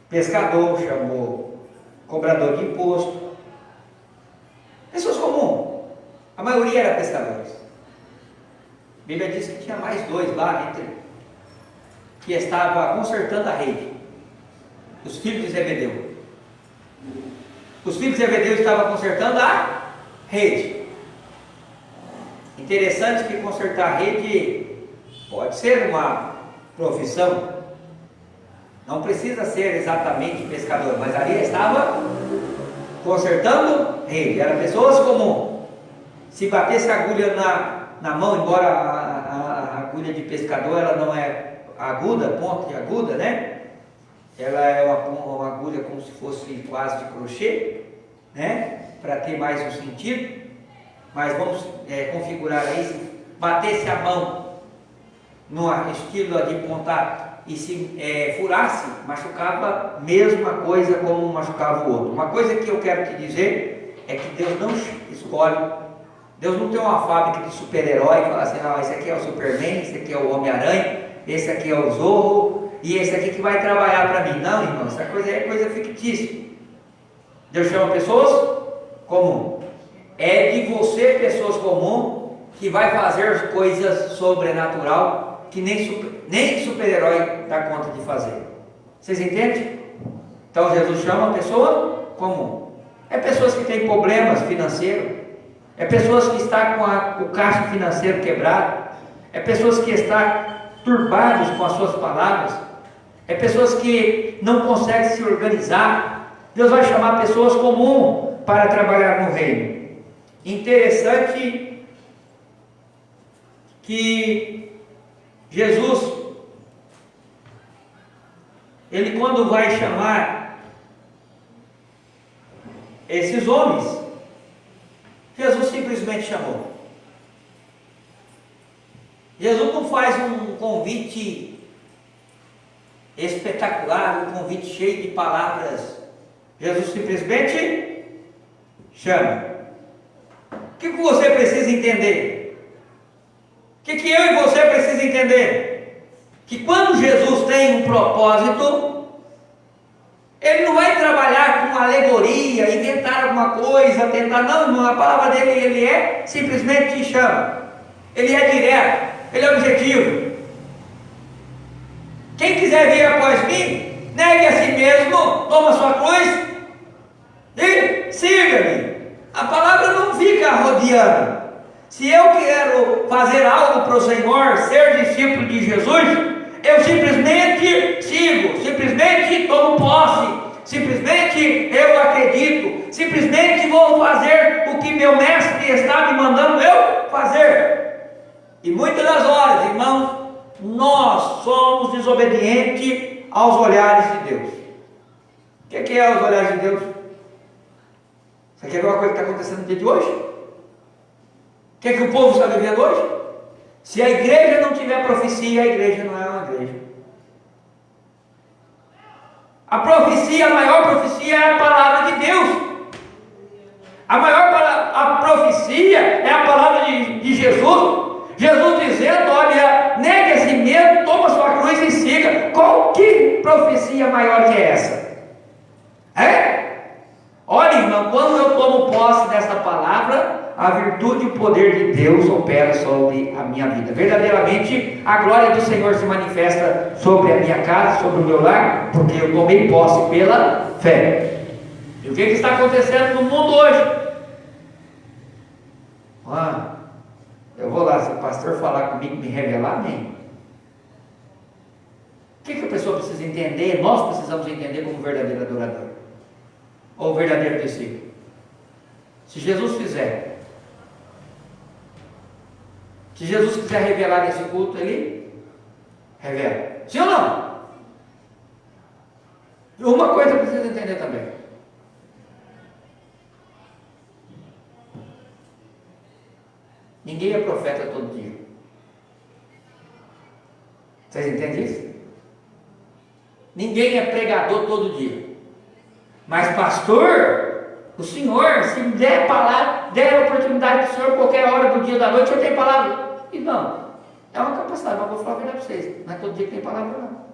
pescador, chamou cobrador de imposto, pessoas comuns, a maioria era pescadores. A Bíblia diz que tinha mais dois lá entre, que estava consertando a rede, os filhos de Zebedeu. Os filhos de Zebedeu estavam consertando a rede. Interessante que consertar a rede pode ser uma profissão, não precisa ser exatamente pescador, mas ali estava consertando rede, eram pessoas comuns. Se batesse a agulha na mão, embora a agulha de pescador ela não é aguda, ponta aguda, né? Ela é uma agulha como se fosse quase de crochê, né? Para ter mais um sentido. Mas vamos configurar aí, se batesse a mão no estilo de pontar e se furasse, machucava a mesma coisa como machucava o outro. Uma coisa que eu quero te dizer é que Deus não escolhe, Deus não tem uma fábrica de super-herói e fala assim, não, esse aqui é o Superman, esse aqui é o Homem-Aranha, esse aqui é o Zorro, e esse aqui que vai trabalhar para mim. Não, irmão, essa coisa é coisa fictícia. Deus chama pessoas comuns. É de você, pessoas comuns, que vai fazer coisas sobrenatural que nem super-herói dá conta de fazer. Vocês entendem? Então Jesus chama a pessoa comum. É pessoas que têm problemas financeiros, é pessoas que estão com o caixa financeiro quebrado, é pessoas que estão turbados com as suas palavras, é pessoas que não conseguem se organizar. Deus vai chamar pessoas comuns para trabalhar no reino. Interessante que Jesus, ele quando vai chamar esses homens, Jesus simplesmente chamou. Jesus não faz um convite espetacular, um convite cheio de palavras. Jesus simplesmente chama. O que você precisa entender? O que eu e você precisa entender? Que quando Jesus tem um propósito, Ele não vai trabalhar com alegoria, inventar alguma coisa, tentar, não, irmão, a palavra dele, Ele simplesmente te chama. Ele é direto, Ele é objetivo. Quem quiser vir após mim, negue a si mesmo, toma sua cruz e siga-me. A palavra não fica rodeando. Se eu quero fazer algo para o Senhor, ser discípulo de Jesus, eu simplesmente sigo, simplesmente tomo posse, simplesmente eu acredito, simplesmente vou fazer o que meu mestre está me mandando eu fazer. E muitas das horas, irmãos, nós somos desobedientes aos olhares de Deus. O que é os olhares de Deus? Você quer ver uma coisa que está acontecendo no dia de hoje? O que o povo está vivendo hoje? Se a igreja não tiver profecia, a igreja não é uma igreja. A profecia, a maior profecia é a palavra de Deus. A profecia é a palavra de Jesus. Jesus dizendo, olha, negue a si mesmo, toma sua cruz e siga. Que profecia maior que é essa? Olha, irmão, quando eu tomo posse dessa palavra, a virtude e o poder de Deus opera sobre a minha vida. Verdadeiramente, a glória do Senhor se manifesta sobre a minha casa, sobre o meu lar, porque eu tomei posse pela fé. E o que está acontecendo no mundo hoje? Eu vou lá, se o pastor falar comigo, me revelar, amém. O que a pessoa precisa entender? Nós precisamos entender como verdadeiro adorador, ou verdadeiro discípulo. Se Jesus quiser revelar nesse culto, Ele revela. Sim ou não? Uma coisa precisa entender também. Ninguém é profeta todo dia. Vocês entendem isso? Ninguém é pregador todo dia. Mas pastor, o Senhor, se der palavra, der a oportunidade para o Senhor, qualquer hora do dia ou da noite, eu tenho palavra. E não, é uma capacidade, mas vou falar a verdade para vocês. Não é todo dia que tem palavra, não.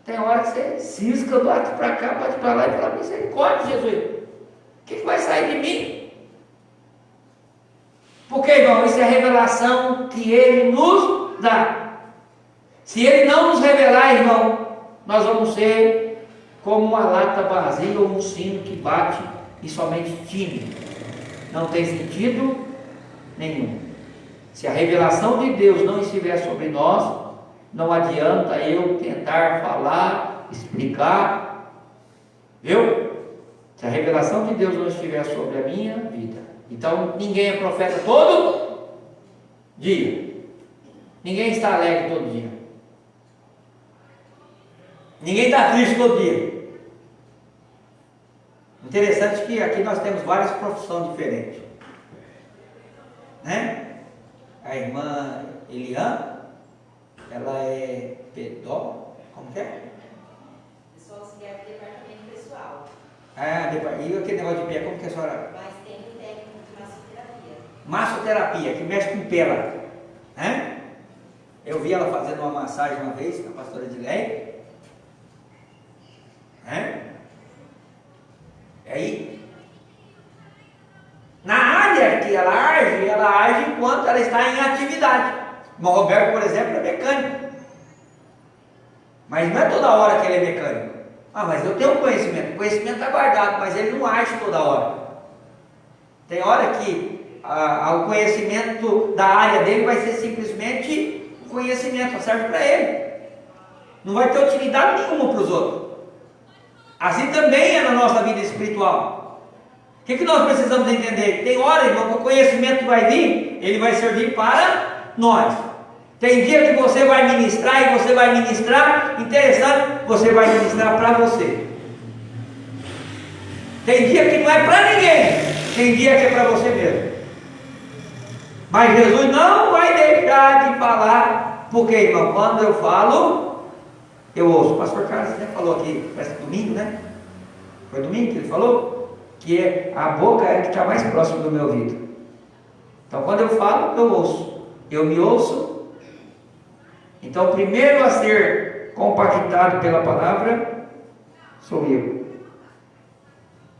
Tem hora que você cisca, bate para cá, bate para lá e fala, misericórdia, Jesus. O que vai sair de mim? Porque, irmão, isso é a revelação que Ele nos dá. Se Ele não nos revelar, irmão, nós vamos ser como uma lata vazia ou um sino que bate e somente tine. Não tem sentido nenhum. Se a revelação de Deus não estiver sobre nós, não adianta eu tentar falar, explicar. Viu? Se a revelação de Deus não estiver sobre a minha vida, então ninguém é profeta todo dia. Ninguém está alegre todo dia. Ninguém está triste todo dia. Interessante que aqui nós temos várias profissões diferentes, né? A irmã Eliane, ela é pedó, como que é? Pessoal auxiliar do departamento pessoal. E aquele negócio de pé, como que é a senhora? Mas tem o técnico de massoterapia. Massoterapia, que mexe com pé lá, né? Eu vi ela fazendo uma massagem uma vez, com a pastora Edileia, né? Aí, na área que ela age enquanto ela está em atividade. O Roberto, por exemplo, é mecânico. Mas não é toda hora que ele é mecânico. Mas eu tenho conhecimento. O conhecimento está guardado, mas ele não age toda hora. Tem hora que o conhecimento da área dele vai ser simplesmente o conhecimento, serve para ele. Não vai ter utilidade nenhuma para os outros. Assim também é na nossa vida espiritual. O que nós precisamos entender? Tem hora, irmão, que o conhecimento vai vir, ele vai servir para nós. Tem dia que você vai ministrar e você vai ministrar, interessante, você vai ministrar para você. Tem dia que não é para ninguém, tem dia que é para você mesmo. Mas Jesus não vai deixar de falar, porque, irmão, quando eu falo, eu ouço. O pastor Carlos até falou aqui, parece domingo, né? Foi domingo que ele falou? Que a boca é que está mais próximo do meu ouvido. Então, quando eu falo, eu ouço. Eu me ouço. Então, o primeiro a ser compactado pela palavra sou eu.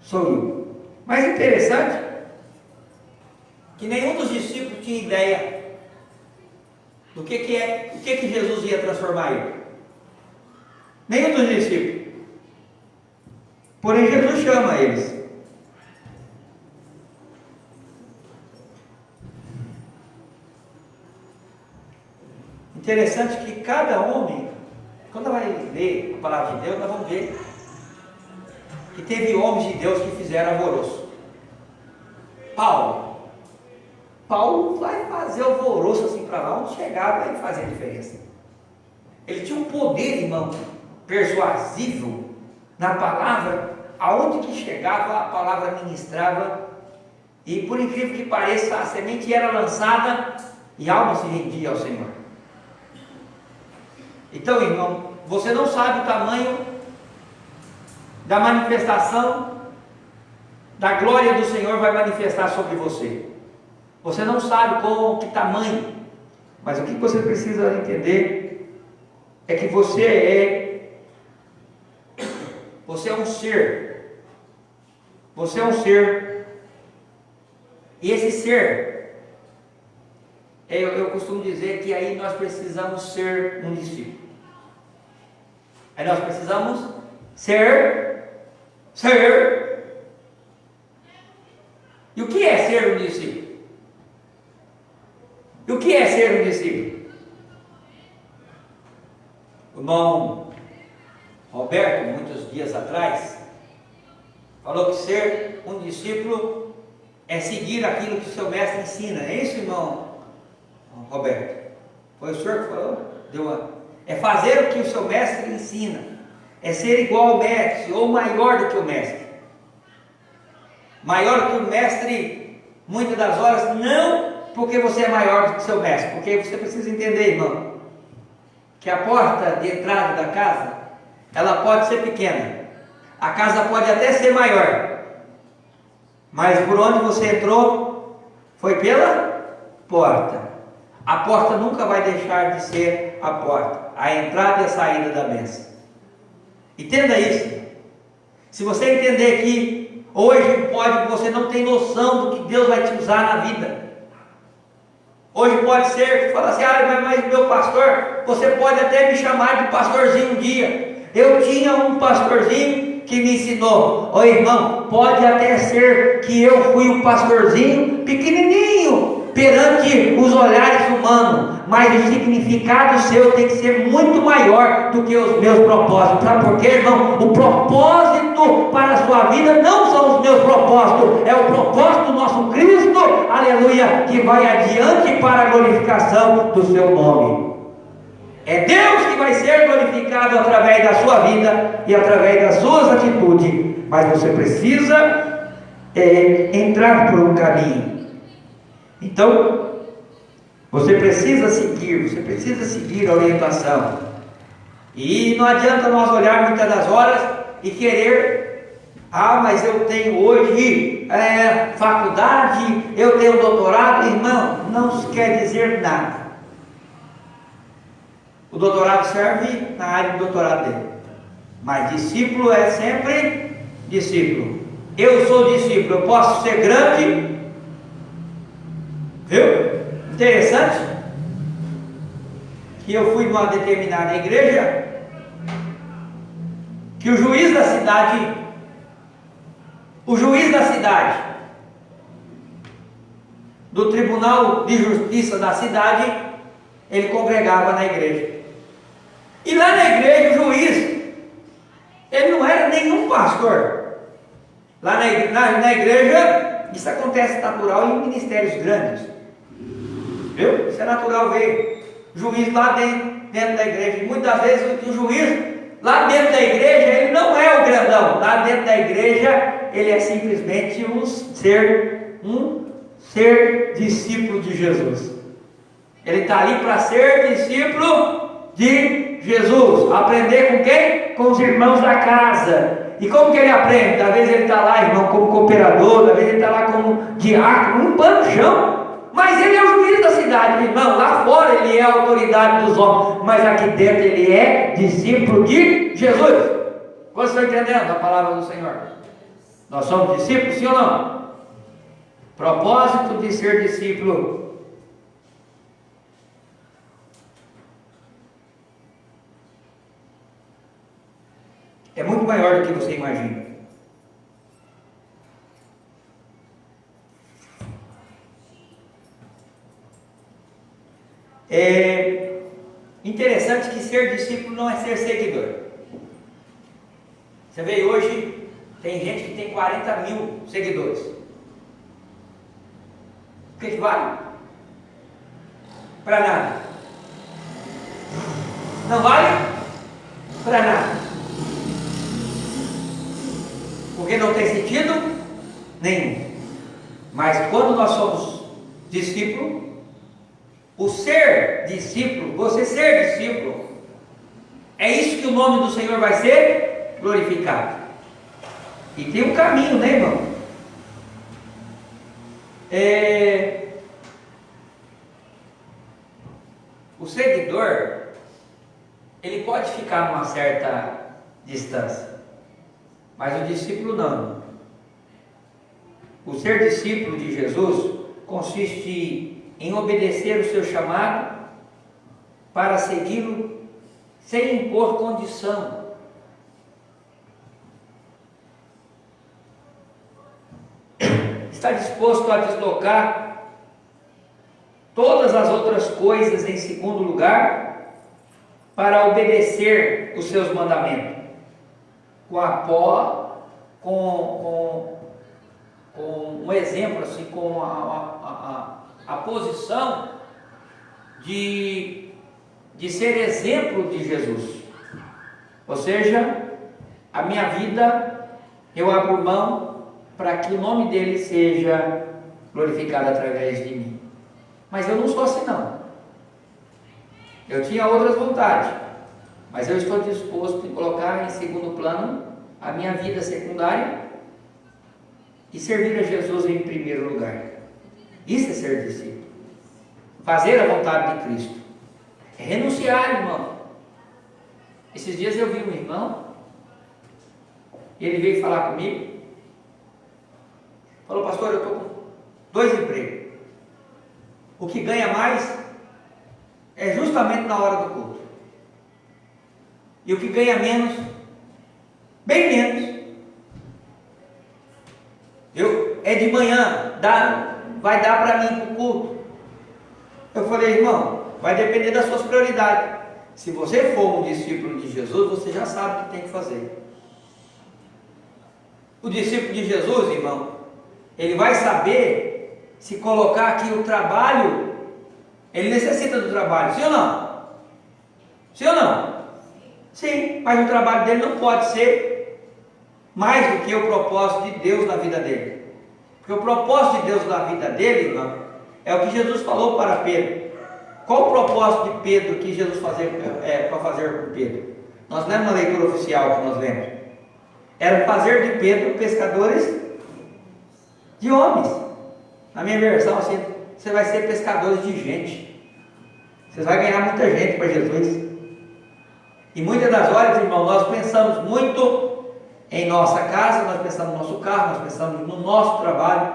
Sou eu. Mas interessante que nenhum dos discípulos tinha ideia do que Jesus ia transformar ele. Nenhum dos discípulos. Porém, Jesus chama eles. Interessante que cada homem, quando vai ler a palavra de Deus, nós vamos ver que teve homens de Deus que fizeram alvoroço. Paulo vai fazer alvoroço assim para lá, onde chegava ele fazia diferença. Ele tinha um poder, irmão, persuasivo na palavra, aonde que chegava a palavra ministrava, e por incrível que pareça, a semente era lançada e a alma se rendia ao Senhor. Então, irmão, você não sabe o tamanho da manifestação da glória do Senhor vai manifestar sobre você. Você não sabe com que tamanho, mas o que você precisa entender é que você é um ser. Você é um ser. E esse ser, eu costumo dizer que aí nós precisamos ser um discípulo. Aí nós precisamos ser. E o que é ser um discípulo? E o que é ser um discípulo? O irmão Roberto, muitos dias atrás, falou que ser um discípulo é seguir aquilo que o seu mestre ensina. É isso, irmão Roberto? Foi o senhor que falou? É fazer o que o seu mestre ensina. É ser igual ao mestre, ou maior do que o mestre. Maior do que o mestre, muitas das horas, não porque você é maior do que o seu mestre, porque você precisa entender, irmão, que a porta de entrada da casa, ela pode ser pequena, a casa pode até ser maior, mas por onde você entrou, foi pela porta. A porta nunca vai deixar de ser a porta, a entrada e a saída da bênção. Entenda isso. Se você entender que hoje você não tem noção do que Deus vai te usar na vida. Hoje pode ser que fala assim, mas meu pastor, você pode até me chamar de pastorzinho um dia. Eu tinha um pastorzinho que me ensinou. Irmão, pode até ser que eu fui um pastorzinho pequenininho perante os olhares humanos, mas o significado seu tem que ser muito maior do que os meus propósitos. Sabe por quê, irmão? O propósito para a sua vida não são os meus propósitos, é o propósito do nosso Cristo, aleluia, que vai adiante para a glorificação do seu nome. É Deus que vai ser glorificado através da sua vida e através das suas atitudes, mas você precisa entrar por um caminho. Então, você precisa seguir a orientação. E não adianta nós olhar muitas das horas e querer, mas eu tenho hoje faculdade, eu tenho doutorado. Irmão, não quer dizer nada. O doutorado serve na área do doutorado dele, mas discípulo é sempre discípulo. Eu sou discípulo, eu posso ser grande. Viu? Interessante que eu fui numa determinada igreja, que o juiz da cidade do Tribunal de Justiça da cidade, ele congregava na igreja. E lá na igreja o juiz, ele não era nenhum pastor. Lá na igreja, isso acontece natural em ministérios grandes. Viu? Isso é natural ver juiz lá dentro da igreja. E muitas vezes o juiz lá dentro da igreja, ele não é o grandão. Lá dentro da igreja, ele é simplesmente um ser discípulo de Jesus. Ele está ali para ser discípulo de Jesus. Aprender com quem? Com os irmãos da casa. E como que ele aprende? Às vezes ele está lá, irmão, como cooperador, às vezes ele está lá como diácono, limpando o chão. Mas ele é o juiz da cidade, irmão. Lá fora ele é a autoridade dos homens, mas aqui dentro ele é discípulo de Jesus. Vocês estão entendendo a palavra do Senhor? Nós somos discípulos, sim ou não? Propósito de ser discípulo. É muito maior do que você imagina. Interessante que ser discípulo não é ser seguidor. Você vê hoje, tem gente que tem 40 mil seguidores. O que vale? Para nada. Não vale? Para nada. Porque não tem sentido nenhum. Mas quando nós somos discípulos, o ser discípulo, você ser discípulo, é isso que o nome do Senhor vai ser glorificado. E tem um caminho, né, irmão? O seguidor, ele pode ficar numa certa distância, mas o discípulo não. O ser discípulo de Jesus consiste em obedecer o seu chamado para segui-lo sem impor condição. Está disposto a deslocar todas as outras coisas em segundo lugar para obedecer os seus mandamentos, com um exemplo assim, com a posição de ser exemplo de Jesus. Ou seja, a minha vida eu abro mão para que o nome dele seja glorificado através de mim. Mas eu não sou assim não. Eu tinha outras vontades, mas eu estou disposto a colocar em segundo plano a minha vida secundária e servir a Jesus em primeiro lugar. Isso é ser discípulo. Fazer a vontade de Cristo. É renunciar, irmão. Esses dias eu vi um irmão, e ele veio falar comigo. Falou, pastor, eu estou com 2 empregos. O que ganha mais é justamente na hora do culto. E o que ganha menos, bem menos, é de manhã, vai dar para mim para o culto. Eu falei, irmão, vai depender das suas prioridades. Se você for um discípulo de Jesus, você já sabe o que tem que fazer. O discípulo de Jesus, irmão, ele vai saber se colocar aqui o trabalho. Ele necessita do trabalho, sim ou não? Sim ou não? Sim, mas o trabalho dele não pode ser mais do que o propósito de Deus na vida dele. Porque o propósito de Deus na vida dele, irmão, é o que Jesus falou para Pedro. Qual o propósito de Pedro que Jesus para fazer com Pedro? Nós lemos uma leitura oficial que nós lemos. Era fazer de Pedro pescadores de homens. Na minha versão, assim, você vai ser pescadores de gente. Você vai ganhar muita gente para Jesus. E muitas das horas, irmão, nós pensamos muito em nossa casa, nós pensamos no nosso carro, nós pensamos no nosso trabalho.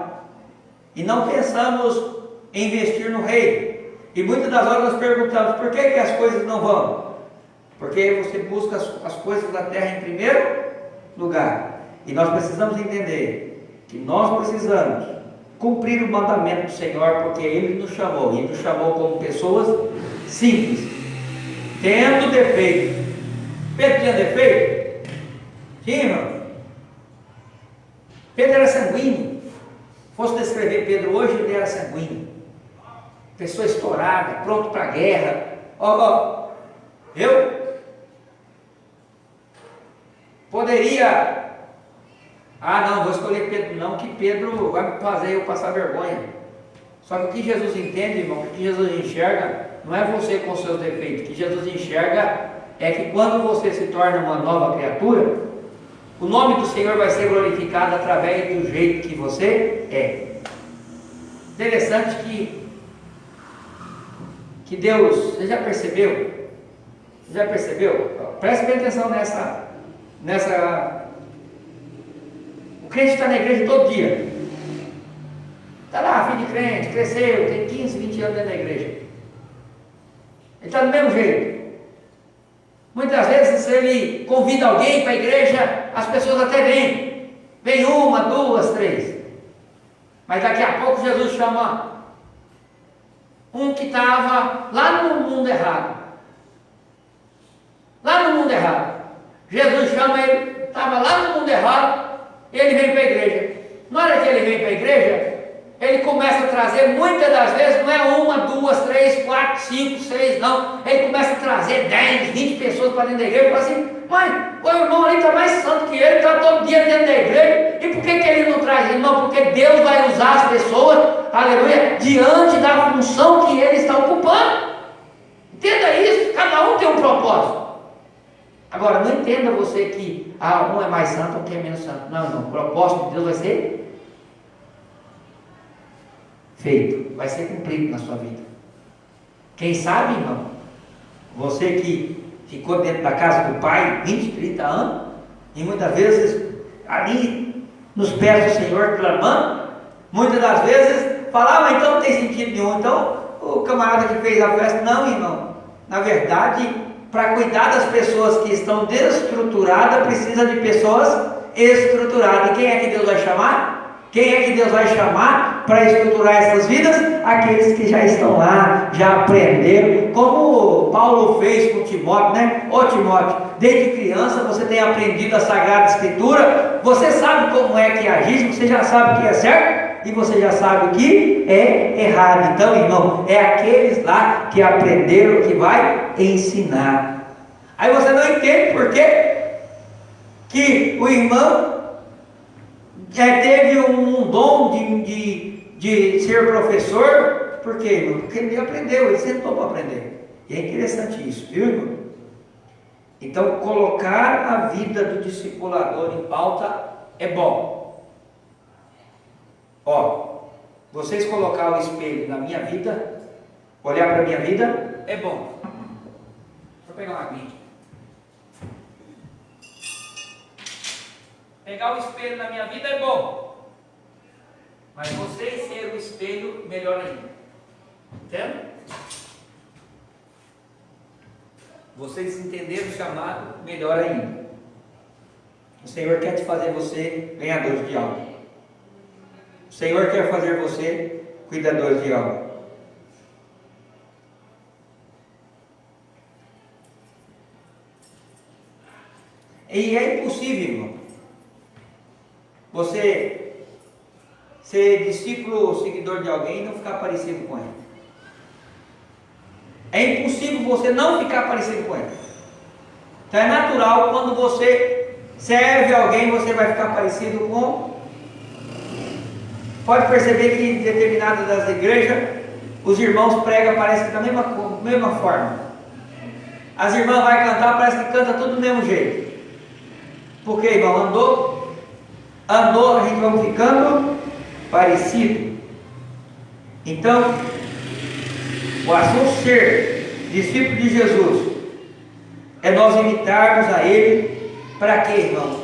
E não pensamos em investir no reino. E muitas das horas nós perguntamos, por que as coisas não vão? Porque você busca as coisas da terra em primeiro lugar. E nós precisamos entender que nós precisamos cumprir o mandamento do Senhor, porque Ele nos chamou. E Ele nos chamou como pessoas simples, tendo defeito. Pedro tinha defeito? Tinha, irmão. Pedro era sanguíneo. Fosse descrever Pedro hoje, ele era sanguíneo. Pessoa estourada, pronto para a guerra. Eu poderia... não, vou escolher Pedro não, que Pedro vai me fazer eu passar vergonha. Só que o que Jesus entende, irmão, o que Jesus enxerga, não é você com seus defeitos. O que Jesus enxerga é que quando você se torna uma nova criatura, o nome do Senhor vai ser glorificado através do jeito que você é. Interessante que Deus, você já percebeu? Você já percebeu? Preste bem atenção nessa. O crente está na igreja todo dia. Está lá, filho de crente, cresceu, tem 15, 20 anos dentro da igreja. Ele está do mesmo jeito. Muitas vezes, se ele convida alguém para a igreja, as pessoas até vêm. Vem 1, 2, 3. Mas daqui a pouco Jesus chama um que estava lá no mundo errado. lá no mundo errado. Jesus chama ele, estava lá no mundo errado, e ele vem para a igreja. Na hora que ele vem para a igreja, ele começa a trazer, muitas das vezes, não é uma, duas, três, quatro, cinco, seis, não. Ele começa a trazer 10, 20 pessoas para dentro da igreja e fala assim: mãe, o irmão ali está mais santo que ele, está todo dia dentro da igreja, e por que ele não traz ele? Não, porque Deus vai usar as pessoas, aleluia, diante da função que ele está ocupando. Entenda isso, cada um tem um propósito. Agora, não entenda você que um é mais santo, outro é menos santo. Não, não, o propósito de Deus vai ser feito, vai ser cumprido na sua vida. Quem sabe, irmão, você que ficou dentro da casa do pai 20, 30 anos, e muitas vezes ali nos pés do Senhor clamando, muitas das vezes falava, então não tem sentido nenhum. Então o camarada que fez a festa, não, irmão, na verdade, para cuidar das pessoas que estão desestruturadas, precisa de pessoas estruturadas. E quem é que Deus vai chamar? Quem é que Deus vai chamar para estruturar essas vidas? Aqueles que já estão lá, já aprenderam, como Paulo fez com Timóteo, né? Ô Timóteo, desde criança você tem aprendido a Sagrada Escritura, você sabe como é que agir, você já sabe o que é certo e você já sabe o que é errado. Então, irmão, é aqueles lá que aprenderam que vai ensinar. Aí você não entende por quê que o irmão teve um dom de ser professor. Por quê, irmão? Porque ele aprendeu, ele sentou para aprender. E é interessante isso, viu, irmão? Então, colocar a vida do discipulador em pauta é bom. Ó, vocês colocar o espelho na minha vida, olhar para a minha vida, é bom. Deixa eu pegar uma aguinha. Pegar o espelho na minha vida é bom, mas vocês ser o espelho, melhor ainda. Entende? Vocês entenderam o chamado, melhor ainda. O Senhor quer te fazer você ganhador de alma. O Senhor quer fazer você cuidador de alma. E é impossível, irmão, você ser discípulo ou seguidor de alguém e não ficar parecido com ele. É impossível você não ficar parecido com ele. Então é natural, quando você serve alguém, você vai ficar parecido com. Pode perceber que em determinadas das igrejas, os irmãos pregam, parece que da mesma forma. As irmãs vão cantar, parece que canta tudo do mesmo jeito. Por quê, irmão? Andou, a gente vai ficando parecido. Então, o assunto ser discípulo de Jesus é nós imitarmos a Ele. Para quê, irmão?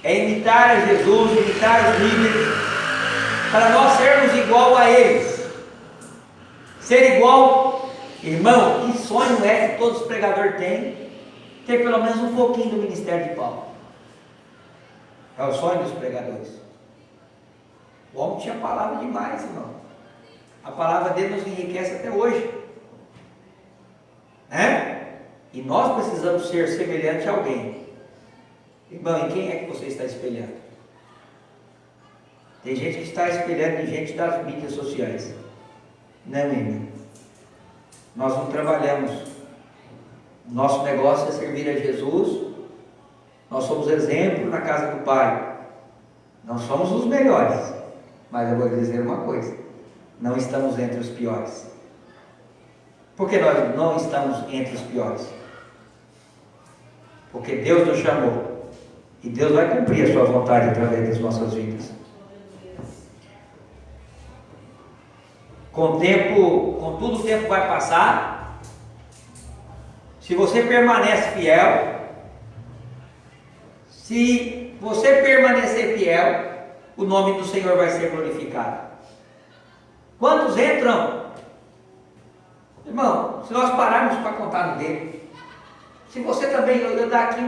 É imitar a Jesus, imitar os líderes, para nós sermos igual a eles. Ser igual, irmão, que sonho é que todos os pregadores têm? Ter pelo menos um pouquinho do ministério de Paulo. É o sonho dos pregadores. O homem tinha palavra demais, irmão. A palavra dele nos enriquece até hoje, né? E nós precisamos ser semelhantes a alguém. Irmão, em quem é que você está espelhando? Tem gente que está espelhando em gente das mídias sociais. Não, irmão. Nós não trabalhamos. Nosso negócio é servir a Jesus. Nós somos exemplo na casa do Pai. Não somos os melhores, mas eu vou dizer uma coisa: não estamos entre os piores. Por que nós não estamos entre os piores? Porque Deus nos chamou, e Deus vai cumprir a sua vontade através das nossas vidas. Com tudo o tempo vai passar. Se você permanece fiel, se você permanecer fiel, o nome do Senhor vai ser glorificado. Quantos entram? Irmão, se nós pararmos para contar no dedo, se você também, eu dar aqui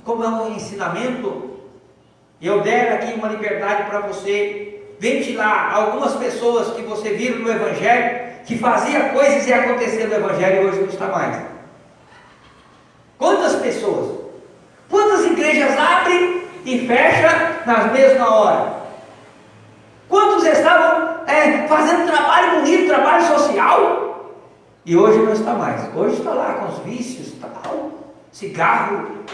como é um ensinamento, eu der aqui uma liberdade para você ventilar algumas pessoas que você viu no Evangelho, que fazia coisas e acontecia no Evangelho e hoje não está mais. pessoas? Quantas igrejas abrem e fecham nas mesmas horas? Quantos estavam fazendo trabalho bonito, trabalho social? E hoje não está mais. Hoje está lá com os vícios, tal, cigarro,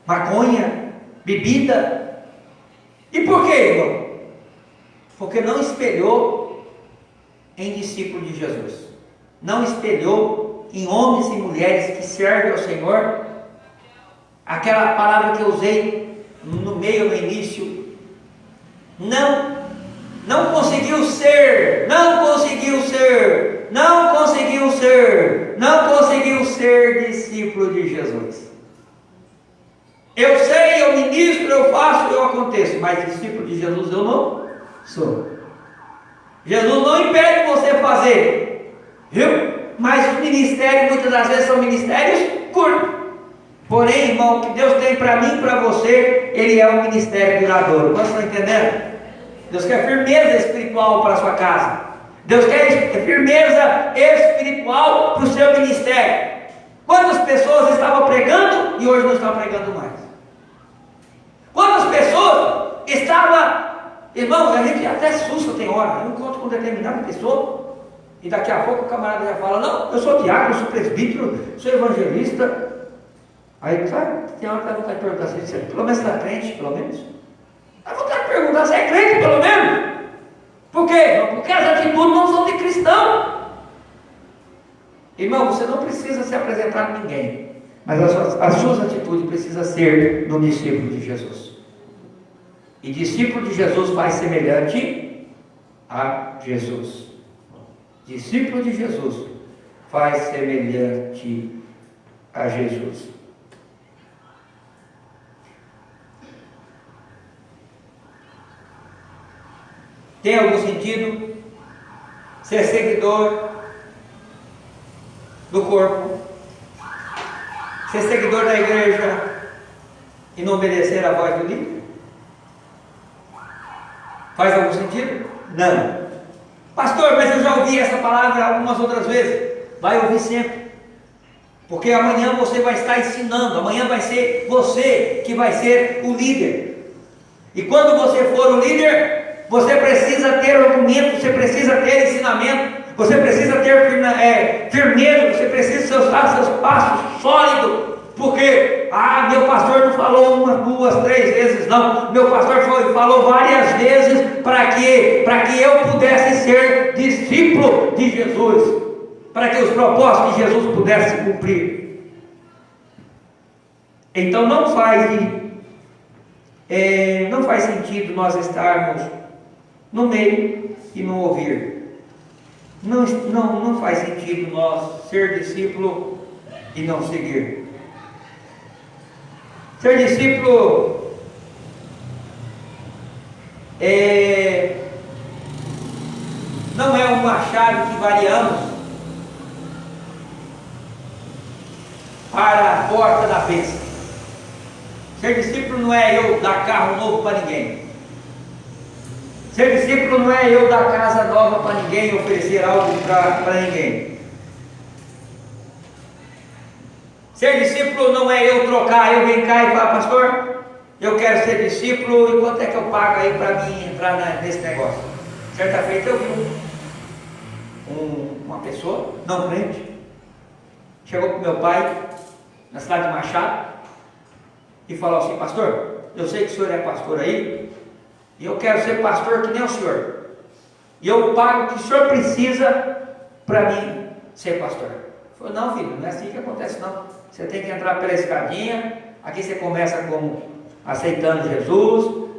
maconha, bebida. E por quê, irmão? Porque não espelhou em discípulo de Jesus. Não espelhou em homens e mulheres que servem ao Senhor. Aquela palavra que eu usei no meio, no início. Não conseguiu ser discípulo de Jesus. Eu sei, eu ministro, eu faço, eu aconteço, mas discípulo de Jesus eu não sou. Jesus não impede você fazer, viu? Mas os ministérios muitas das vezes são ministérios curtos. Porém, irmão, o que Deus tem para mim e para você, Ele é um ministério duradouro. Vocês estão entendendo? Deus quer firmeza espiritual para a sua casa. Deus quer firmeza espiritual para o seu ministério. Quantas pessoas estavam pregando e hoje não estão pregando mais? Quantas pessoas estavam... Irmão, a gente até assusta, tem hora. Eu encontro com determinada pessoa e daqui a pouco o camarada já fala: não, eu sou diácono, eu sou presbítero, sou evangelista. Aí, sabe, tem hora que dá vontade de perguntar assim: você pelo menos está crente, pelo menos? Dá vontade de perguntar se é crente, pelo menos? Por quê? Porque as atitudes não são de cristão. Irmão, você não precisa se apresentar a ninguém, mas as suas atitudes precisam ser do discípulo de Jesus. E discípulo de Jesus faz semelhante a Jesus. Discípulo de Jesus faz semelhante a Jesus. Tem algum sentido ser seguidor do corpo, ser seguidor da igreja e não obedecer à voz do líder? Faz algum sentido? Não. Pastor, mas eu já ouvi essa palavra algumas outras vezes. Vai ouvir sempre. Porque amanhã você vai estar ensinando. Amanhã vai ser você que vai ser o líder. E quando você for o líder, você precisa ter argumento, você precisa ter ensinamento, você precisa ter firmeza, você precisa usar seus passos sólidos. Porque, meu pastor não falou uma, duas, três vezes, não. Meu pastor falou várias vezes para que eu pudesse ser discípulo de Jesus, para que os propósitos de Jesus pudessem cumprir. Então não faz sentido nós estarmos no meio e não ouvir. Não faz sentido nós ser discípulo e não seguir. Ser discípulo não é uma chave que variamos para a porta da bênção. Ser discípulo não é eu dar carro novo para ninguém. Ser discípulo não é eu dar casa nova para ninguém, oferecer algo para ninguém. Ser discípulo não é eu trocar, eu venho cá e falar: pastor, eu quero ser discípulo, e quanto é que eu pago aí para mim entrar nesse negócio? Certa feita eu vi uma pessoa, não crente, chegou para o meu pai, na cidade de Machado, e falou assim: pastor, eu sei que o senhor é pastor aí, e eu quero ser pastor que nem o senhor, e eu pago o que o senhor precisa para mim ser pastor. Ele falou: não, filho, não é assim que acontece não. Você tem que entrar pela escadinha. Aqui você começa como aceitando Jesus,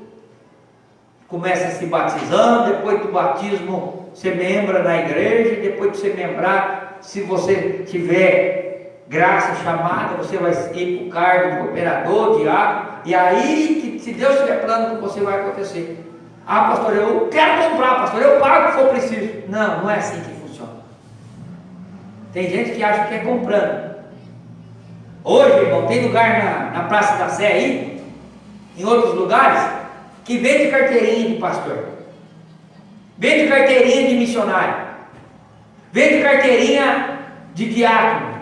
começa se batizando, depois do batismo você membra na igreja, depois de você membrar, se você tiver graça chamada, você vai ir para o cargo de cooperador, diácono, e aí que, se Deus tiver plano com você, vai acontecer. Pastor, eu quero comprar, pastor, eu pago o que for preciso. Não é assim que funciona. Tem gente que acha que é comprando. Hoje, irmão, tem lugar na Praça da Sé aí, em outros lugares, que vende carteirinha de pastor, vende carteirinha de missionário, vende carteirinha de diácono.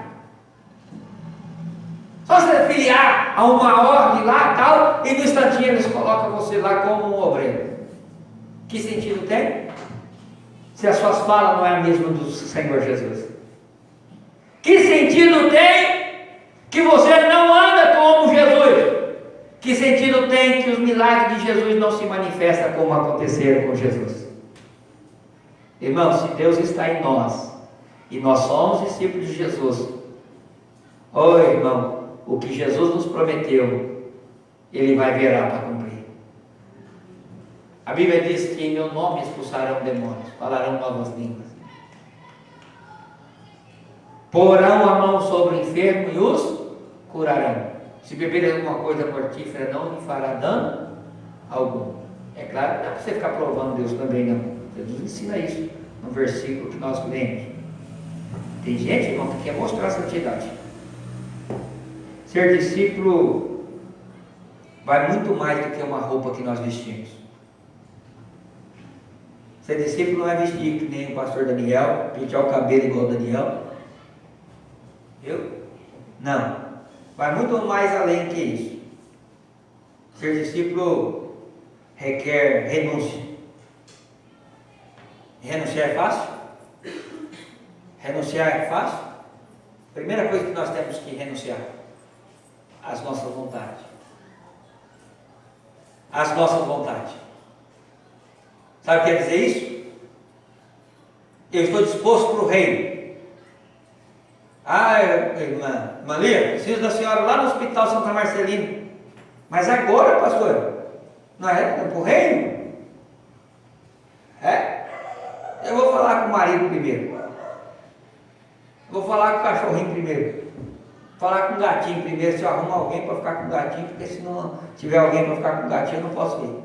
Então você é filiar a uma ordem lá tal, e no instantinho eles colocam você lá como um obreiro. Que sentido tem? Se as suas falas não é a mesma do Senhor Jesus. Que sentido tem que você não anda como Jesus? Que sentido tem que os milagres de Jesus não se manifestam como aconteceram com Jesus? Irmãos, se Deus está em nós, e nós somos discípulos de Jesus, irmão, o que Jesus nos prometeu, Ele vai virar para cumprir. A Bíblia diz que em meu nome expulsarão demônios, falarão novas línguas, porão a mão sobre o enfermo e os curarão. Se beberem alguma coisa mortífera, não lhe fará dano algum. É claro, não é para você ficar provando Deus também, não. Jesus ensina isso no versículo que nós lemos. Tem gente, irmão, que quer mostrar a santidade. Ser discípulo vai muito mais do que uma roupa que nós vestimos. Ser discípulo não é vestir que nem o pastor Daniel, pentear o cabelo igual o Daniel. Viu? Não. Vai muito mais além que isso. Ser discípulo requer renúncia. Renunciar é fácil? Renunciar é fácil? Primeira coisa que nós temos que renunciar: as nossas vontades. As nossas vontades. Sabe o que quer dizer isso? Eu estou disposto para o reino. Irmã Lia, preciso da senhora lá no Hospital Santa Marcelina. Mas agora, pastor, não é para o reino? Eu vou falar com o marido primeiro. Vou falar com o cachorrinho primeiro. Vou falar com o gatinho primeiro, se eu arrumo alguém para ficar com o gatinho, porque se não tiver alguém para ficar com o gatinho, eu não posso ir.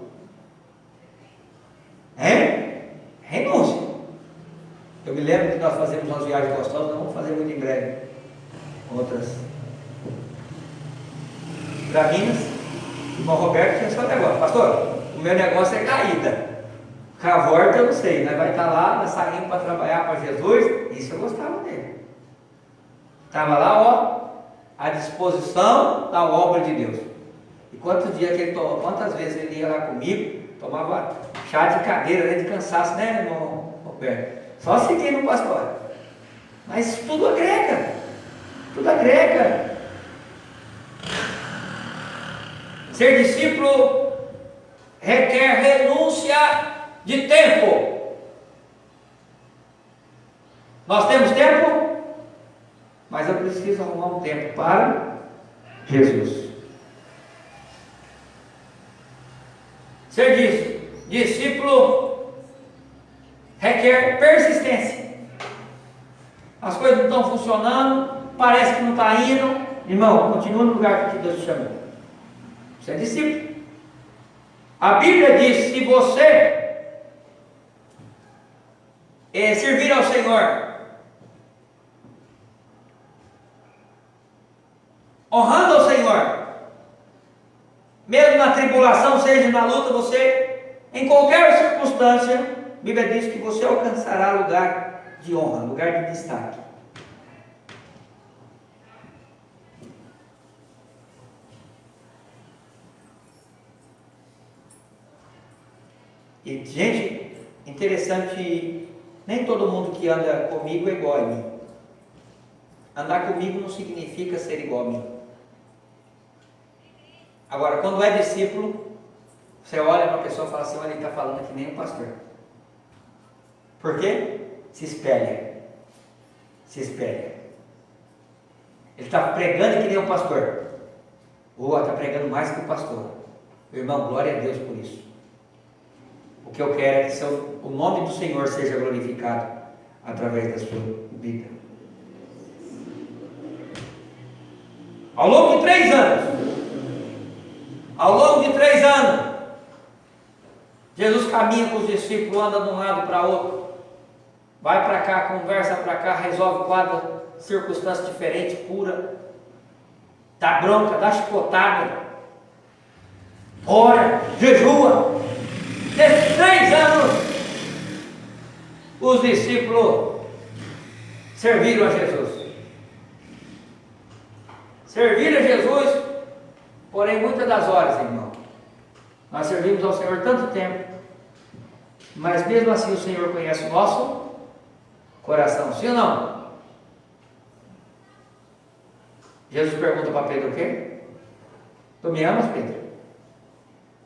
Renúncia. Eu me lembro que nós fazemos umas viagens gostosas, nós vamos fazer muito em breve. Outras. Para Minas, o irmão Roberto tinha só um negócio: pastor, o meu negócio é caída. Com a volta eu não sei, nós vai estar lá, nós saímos para trabalhar para Jesus. Isso eu gostava dele. Estava lá, à disposição da obra de Deus. E quantos vezes ele ia lá comigo, tomava chá de cadeira, de cansaço, né, irmão Roberto? Só seguindo o pastor. Mas tudo agrega. Tudo agrega. Ser discípulo requer renúncia de tempo. Nós temos tempo, mas eu preciso arrumar um tempo para Jesus. Ser discípulo requer persistência. As coisas não estão funcionando, parece que não está indo. Irmão, continua no lugar que Deus te chamou. Você é discípulo. A Bíblia diz: se você servir ao Senhor, honrando ao Senhor, mesmo na tribulação, seja na luta, você, em qualquer circunstância, a Bíblia diz que você alcançará lugar de honra, lugar de destaque. E, gente, interessante, nem todo mundo que anda comigo é igual a mim. Andar comigo não significa ser igual a mim. Agora, quando é discípulo, você olha para a pessoa e fala assim: olha, ele está falando que nem um pastor. Por quê? Se espelha. Se espelha. Ele está pregando que nem um pastor. Ou está pregando mais que o pastor. Meu irmão, glória a Deus por isso. O que eu quero é que o nome do Senhor seja glorificado através da sua vida. Ao longo de 3 anos, Jesus caminha com os discípulos, anda de um lado para outro, vai para cá, conversa para cá, resolve quadra, circunstâncias diferentes, cura, dá bronca, dá chicotada, ora, jejua. Nesses 3 anos, os discípulos serviram a Jesus. Servir a Jesus, porém muitas das horas, irmão, nós servimos ao Senhor tanto tempo, mas mesmo assim o Senhor conhece o nosso coração, sim ou não? Jesus pergunta para Pedro o quê? Tu me amas, Pedro?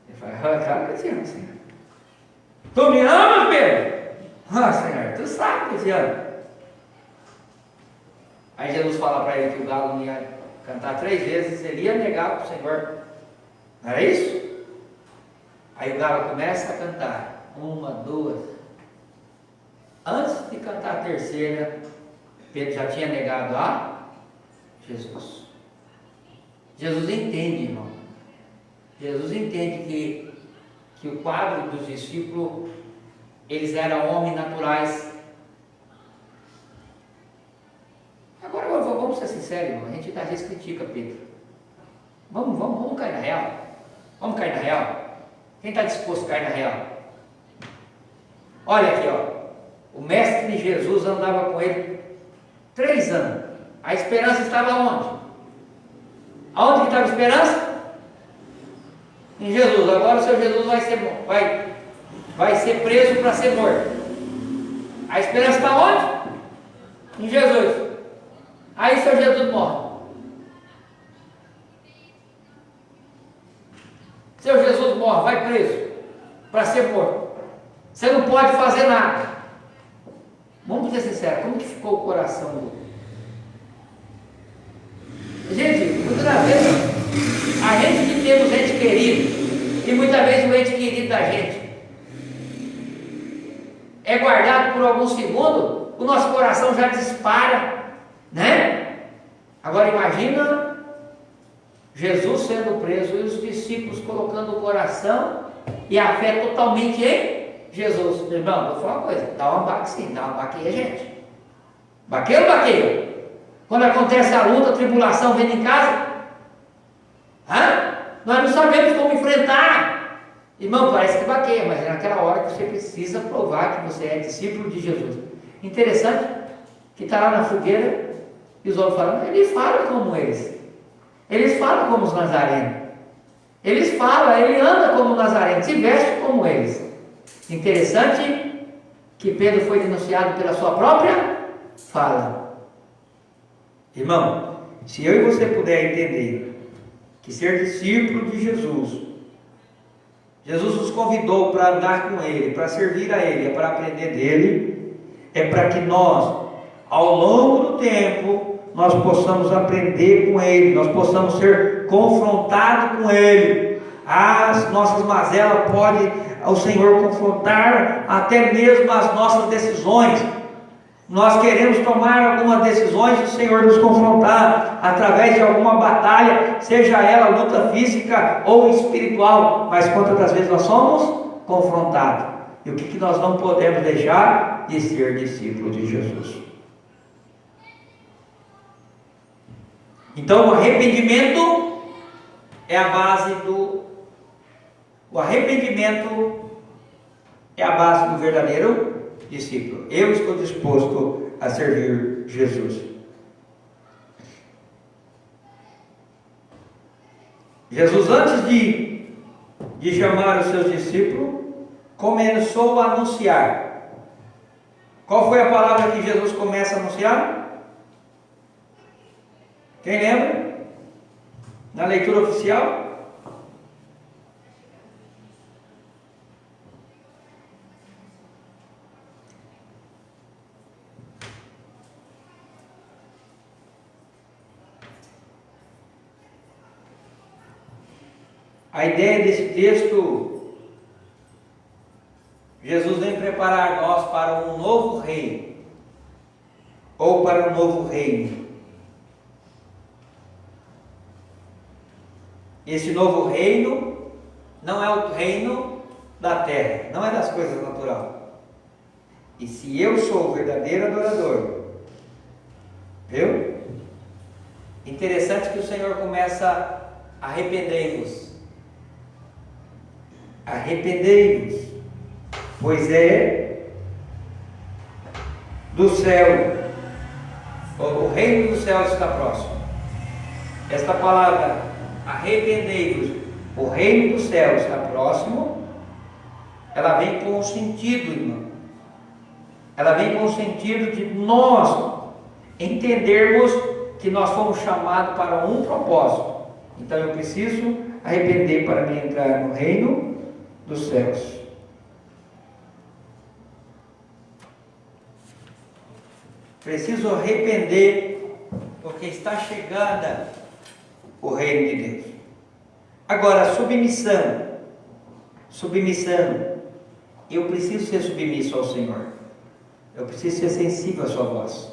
Ele fala, claro que eu te amo, Senhor. Tu me amas, Pedro? Senhor, tu sabe que eu te amo. Aí Jesus fala para ele que o galo não ia cantar 3 vezes, ele ia negar para o Senhor. Não era isso? Aí o galo começa a cantar. 1, 2. Antes de cantar a terceira, Pedro já tinha negado a Jesus. Jesus entende, irmão. Jesus entende que o quadro dos discípulos, eles eram homens naturais. Agora vamos ser sinceros, irmão. A gente às vezes critica Pedro. Vamos cair na real. Vamos cair na real. Quem está disposto a cair na real? Olha aqui, ó. O mestre de Jesus andava com ele 3 anos. A esperança estava onde? Aonde que estava a esperança? Em Jesus. Agora o seu Jesus vai ser preso para ser morto. A esperança está onde? Em Jesus. Aí o seu Jesus morre. Seu Jesus morre, vai preso para ser morto. Você não pode fazer nada. Vamos ser sinceros, como que ficou o coração do... Gente, muitas vezes, a gente que temos ente querido, e muitas vezes o ente querido da gente é guardado por alguns segundos, o nosso coração já dispara, né? Agora imagina Jesus sendo preso e os discípulos colocando o coração e a fé totalmente em Jesus. Irmão, vou falar uma coisa, dá um baque sim, dá um baqueia, gente. Baqueia ou baqueia? Quando acontece a luta, a tribulação vem em casa, nós não sabemos como enfrentar. Irmão, parece que baqueia, mas é naquela hora que você precisa provar que você é discípulo de Jesus. Interessante que está lá na fogueira e os outros falam, ele fala como eles. Eles falam como os nazarenos. Eles falam, ele anda como nazareno, se veste como eles. Interessante que Pedro foi denunciado pela sua própria fala. Irmão, se eu e você puder entender que ser discípulo de Jesus, Jesus nos convidou para andar com Ele, para servir a Ele, é para aprender dEle, é para que nós, ao longo do tempo, nós possamos aprender com Ele, nós possamos ser confrontados com Ele. As nossas mazelas podem o Senhor confrontar, até mesmo as nossas decisões. Nós queremos tomar algumas decisões e o Senhor nos confrontar através de alguma batalha, seja ela luta física ou espiritual, mas quantas das vezes nós somos confrontados? E o que nós não podemos deixar de ser discípulo de Jesus? Então o arrependimento é a base do... O arrependimento é a base do verdadeiro discípulo. Eu estou disposto a servir Jesus. Jesus, antes de chamar os seus discípulos, começou a anunciar. Qual foi a palavra que Jesus começa a anunciar? Quem lembra? Na leitura oficial? A ideia desse texto, Jesus vem preparar nós para um novo reino, ou para um novo reino. Esse novo reino não é o reino da terra, não é das coisas naturais. E se eu sou o verdadeiro adorador, viu? Interessante que o Senhor começa a arrependei-vos. Arrependei-vos, pois é do céu, o reino do céu está próximo. esta palavra, arrependei-vos, o reino dos céus está próximo, ela vem com o sentido, irmão. Ela vem com o sentido de nós entendermos que nós fomos chamados para um propósito. Então eu preciso arrepender para me entrar no reino dos céus. Preciso arrepender porque está chegando o reino de Deus. Agora, submissão. Eu preciso ser submisso ao Senhor. Eu preciso ser sensível à sua voz.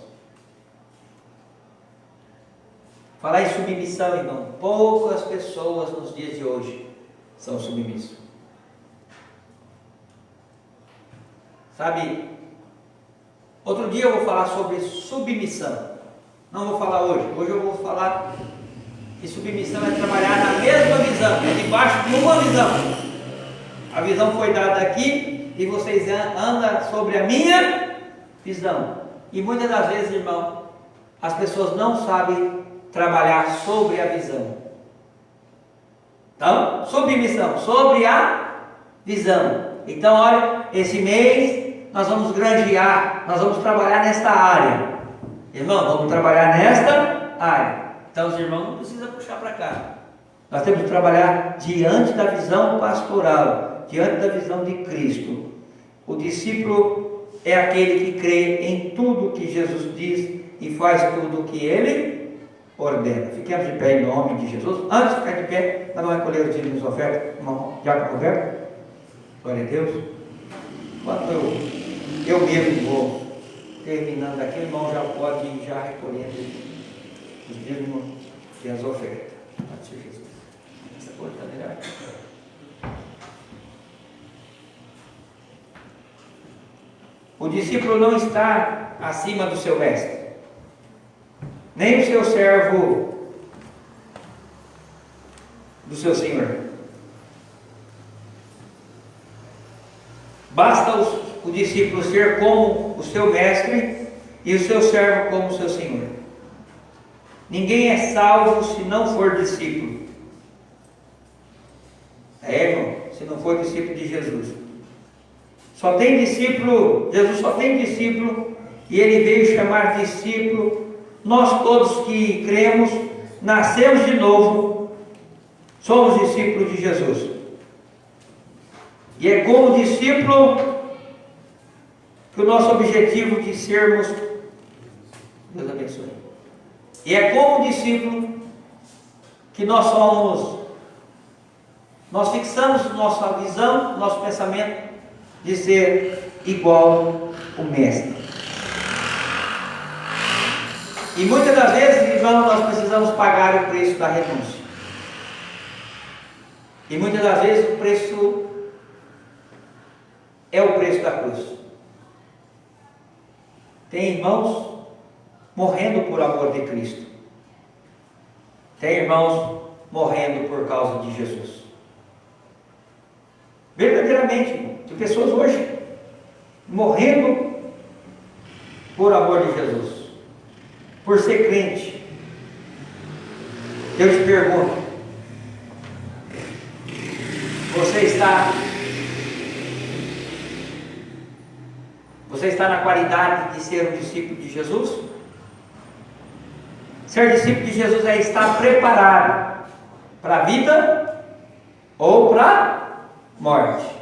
Falar em submissão, irmão, poucas pessoas nos dias de hoje são submissas. Sabe, outro dia eu vou falar sobre submissão. Não vou falar hoje. Hoje eu vou falar que submissão é trabalhar na mesma visão, é debaixo de uma visão. A visão foi dada aqui e vocês andam sobre a minha visão. E muitas das vezes, irmão, as pessoas não sabem trabalhar sobre a visão. Então, submissão, sobre a visão. Então, olha, esse mês nós vamos granjear, nós vamos trabalhar nesta área. Irmão, vamos trabalhar nesta área. Então, os irmãos não precisam puxar para cá. Nós temos que trabalhar diante da visão pastoral, diante da visão de Cristo. O discípulo é aquele que crê em tudo que Jesus diz e faz tudo o que Ele ordena. Fiquemos de pé em nome de Jesus. Antes de ficar de pé, nós vamos recolher os dízimos e ofertas. Irmão Jacob Roberto, glória a Deus. Enquanto eu mesmo vou terminando aqui, o irmão já pode ir já recolhendo os dízimos e as ofertas. Essa coisa está melhor. O discípulo não está acima do seu mestre, nem o seu servo do seu senhor. Basta o discípulo ser como o seu mestre e o seu servo como o seu senhor. Ninguém é salvo se não for discípulo. Irmão, se não for discípulo de Jesus. Só tem discípulo, Jesus só tem discípulo, e Ele veio chamar discípulo. Nós todos que cremos, nascemos de novo, somos discípulos de Jesus. E é como discípulo que o nosso objetivo de sermos, Deus abençoe. E é como discípulo que nós fixamos nossa visão, nosso pensamento de ser igual o mestre. E muitas das vezes, irmãos, nós precisamos pagar o preço da renúncia. E muitas das vezes o preço é o preço da cruz. Tem irmãos morrendo por amor de Cristo. Tem irmãos morrendo por causa de Jesus. Verdadeiramente, irmão. Tem pessoas hoje morrendo por amor de Jesus, por ser crente. Eu te pergunto, você está na qualidade de ser um discípulo de Jesus? Ser discípulo de Jesus é estar preparado para a vida ou para a morte.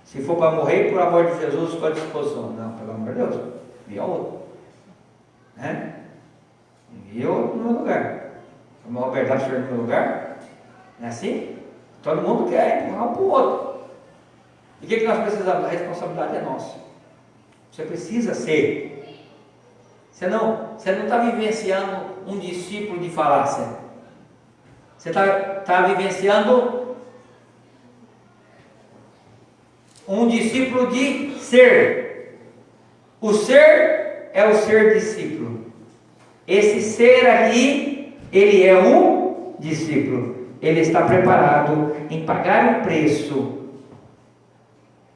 Se for para morrer por amor de Jesus, estou à disposição. Não, pelo amor de Deus, envia outro. Né? Envia outro no meu lugar. O irmão Roberto está no meu lugar? Não é assim? Todo mundo quer empurrar um para o outro. E o que nós precisamos? A responsabilidade é nossa. Você precisa ser. Você não está vivenciando um discípulo de falácia. Você está vivenciando um discípulo de ser. O ser é o ser discípulo. Esse ser aqui, ele é um discípulo. Ele está preparado em pagar um preço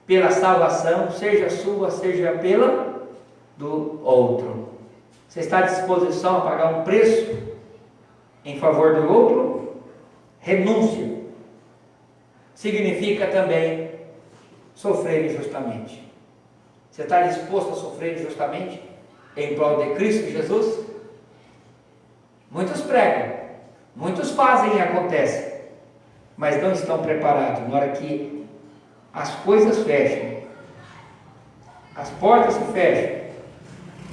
pela salvação, seja sua, seja pela do outro. Você está à disposição a pagar um preço em favor do outro, renúncia. Significa também sofrer injustamente. Você está disposto a sofrer injustamente em prol de Cristo Jesus? Muitos pregam, muitos fazem e acontece, mas não estão preparados. Na hora que as coisas fecham, as portas se fecham,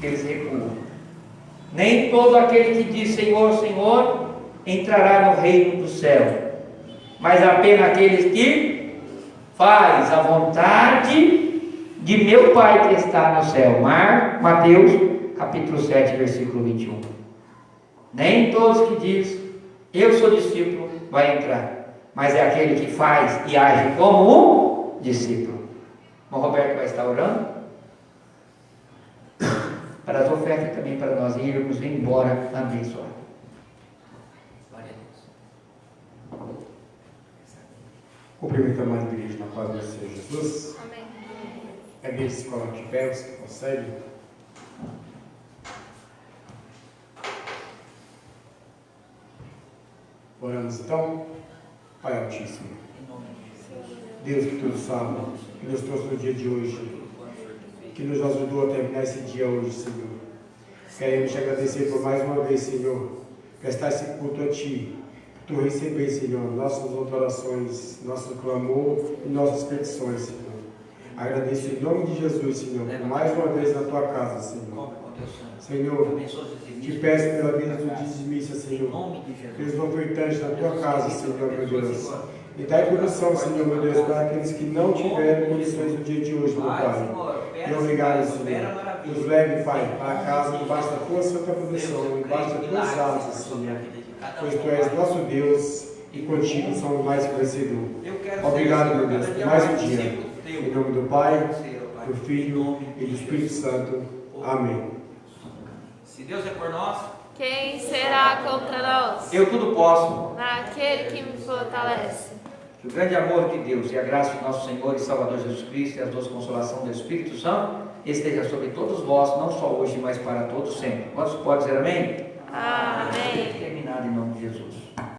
eles recuam. Nem todo aquele que diz Senhor, Senhor, entrará no reino do céu, mas apenas aqueles que faz a vontade de meu Pai que está no céu. Mateus capítulo 7, versículo 21. Nem todos que diz eu sou discípulo vai entrar, mas é aquele que faz e age como um discípulo. O Roberto vai estar orando para as ofertas e também para nós irmos embora abençoados. Glória a Deus. Cumprimentamos a igreja na paz do Senhor Jesus. Amém. A igreja se coloca de pé, você consegue? Oramos então. Pai Altíssimo, Deus que tudo sabe, que nos trouxe no dia de hoje, que nos ajudou a terminar esse dia hoje, Senhor. Queremos te agradecer por mais uma vez, Senhor, prestar esse culto a Ti, Tu receber, Senhor, nossas orações, nosso clamor e nossas petições, Senhor. Agradeço em nome de Jesus, Senhor, por mais uma vez na Tua casa, Senhor. Senhor, te peço pela vida do dizimista, Senhor, pelos ofertantes na Tua casa, Senhor, meu Deus. E dai condição, Senhor, meu Deus, para aqueles que não tiveram condições no dia de hoje, meu Pai. E obrigado, Senhor. Nos leve, Pai, para casa, debaixo da Tua santa proteção, debaixo das Tuas asas, Senhor. Pois Tu és nosso Deus e contigo somos mais que vencedor. Obrigado, meu Deus, por mais um dia. Em nome do Pai, do Filho e do Espírito Santo. Amém. Se Deus é por nós, Quem será contra nós? eu tudo posso. Naquele que me fortalece. Que o grande amor de Deus e a graça de nosso Senhor e Salvador Jesus Cristo e a doce consolação do Espírito Santo esteja sobre todos vós, não só hoje, mas para todos sempre. Quantos podem dizer amém? Amém. Terminado em nome de Jesus.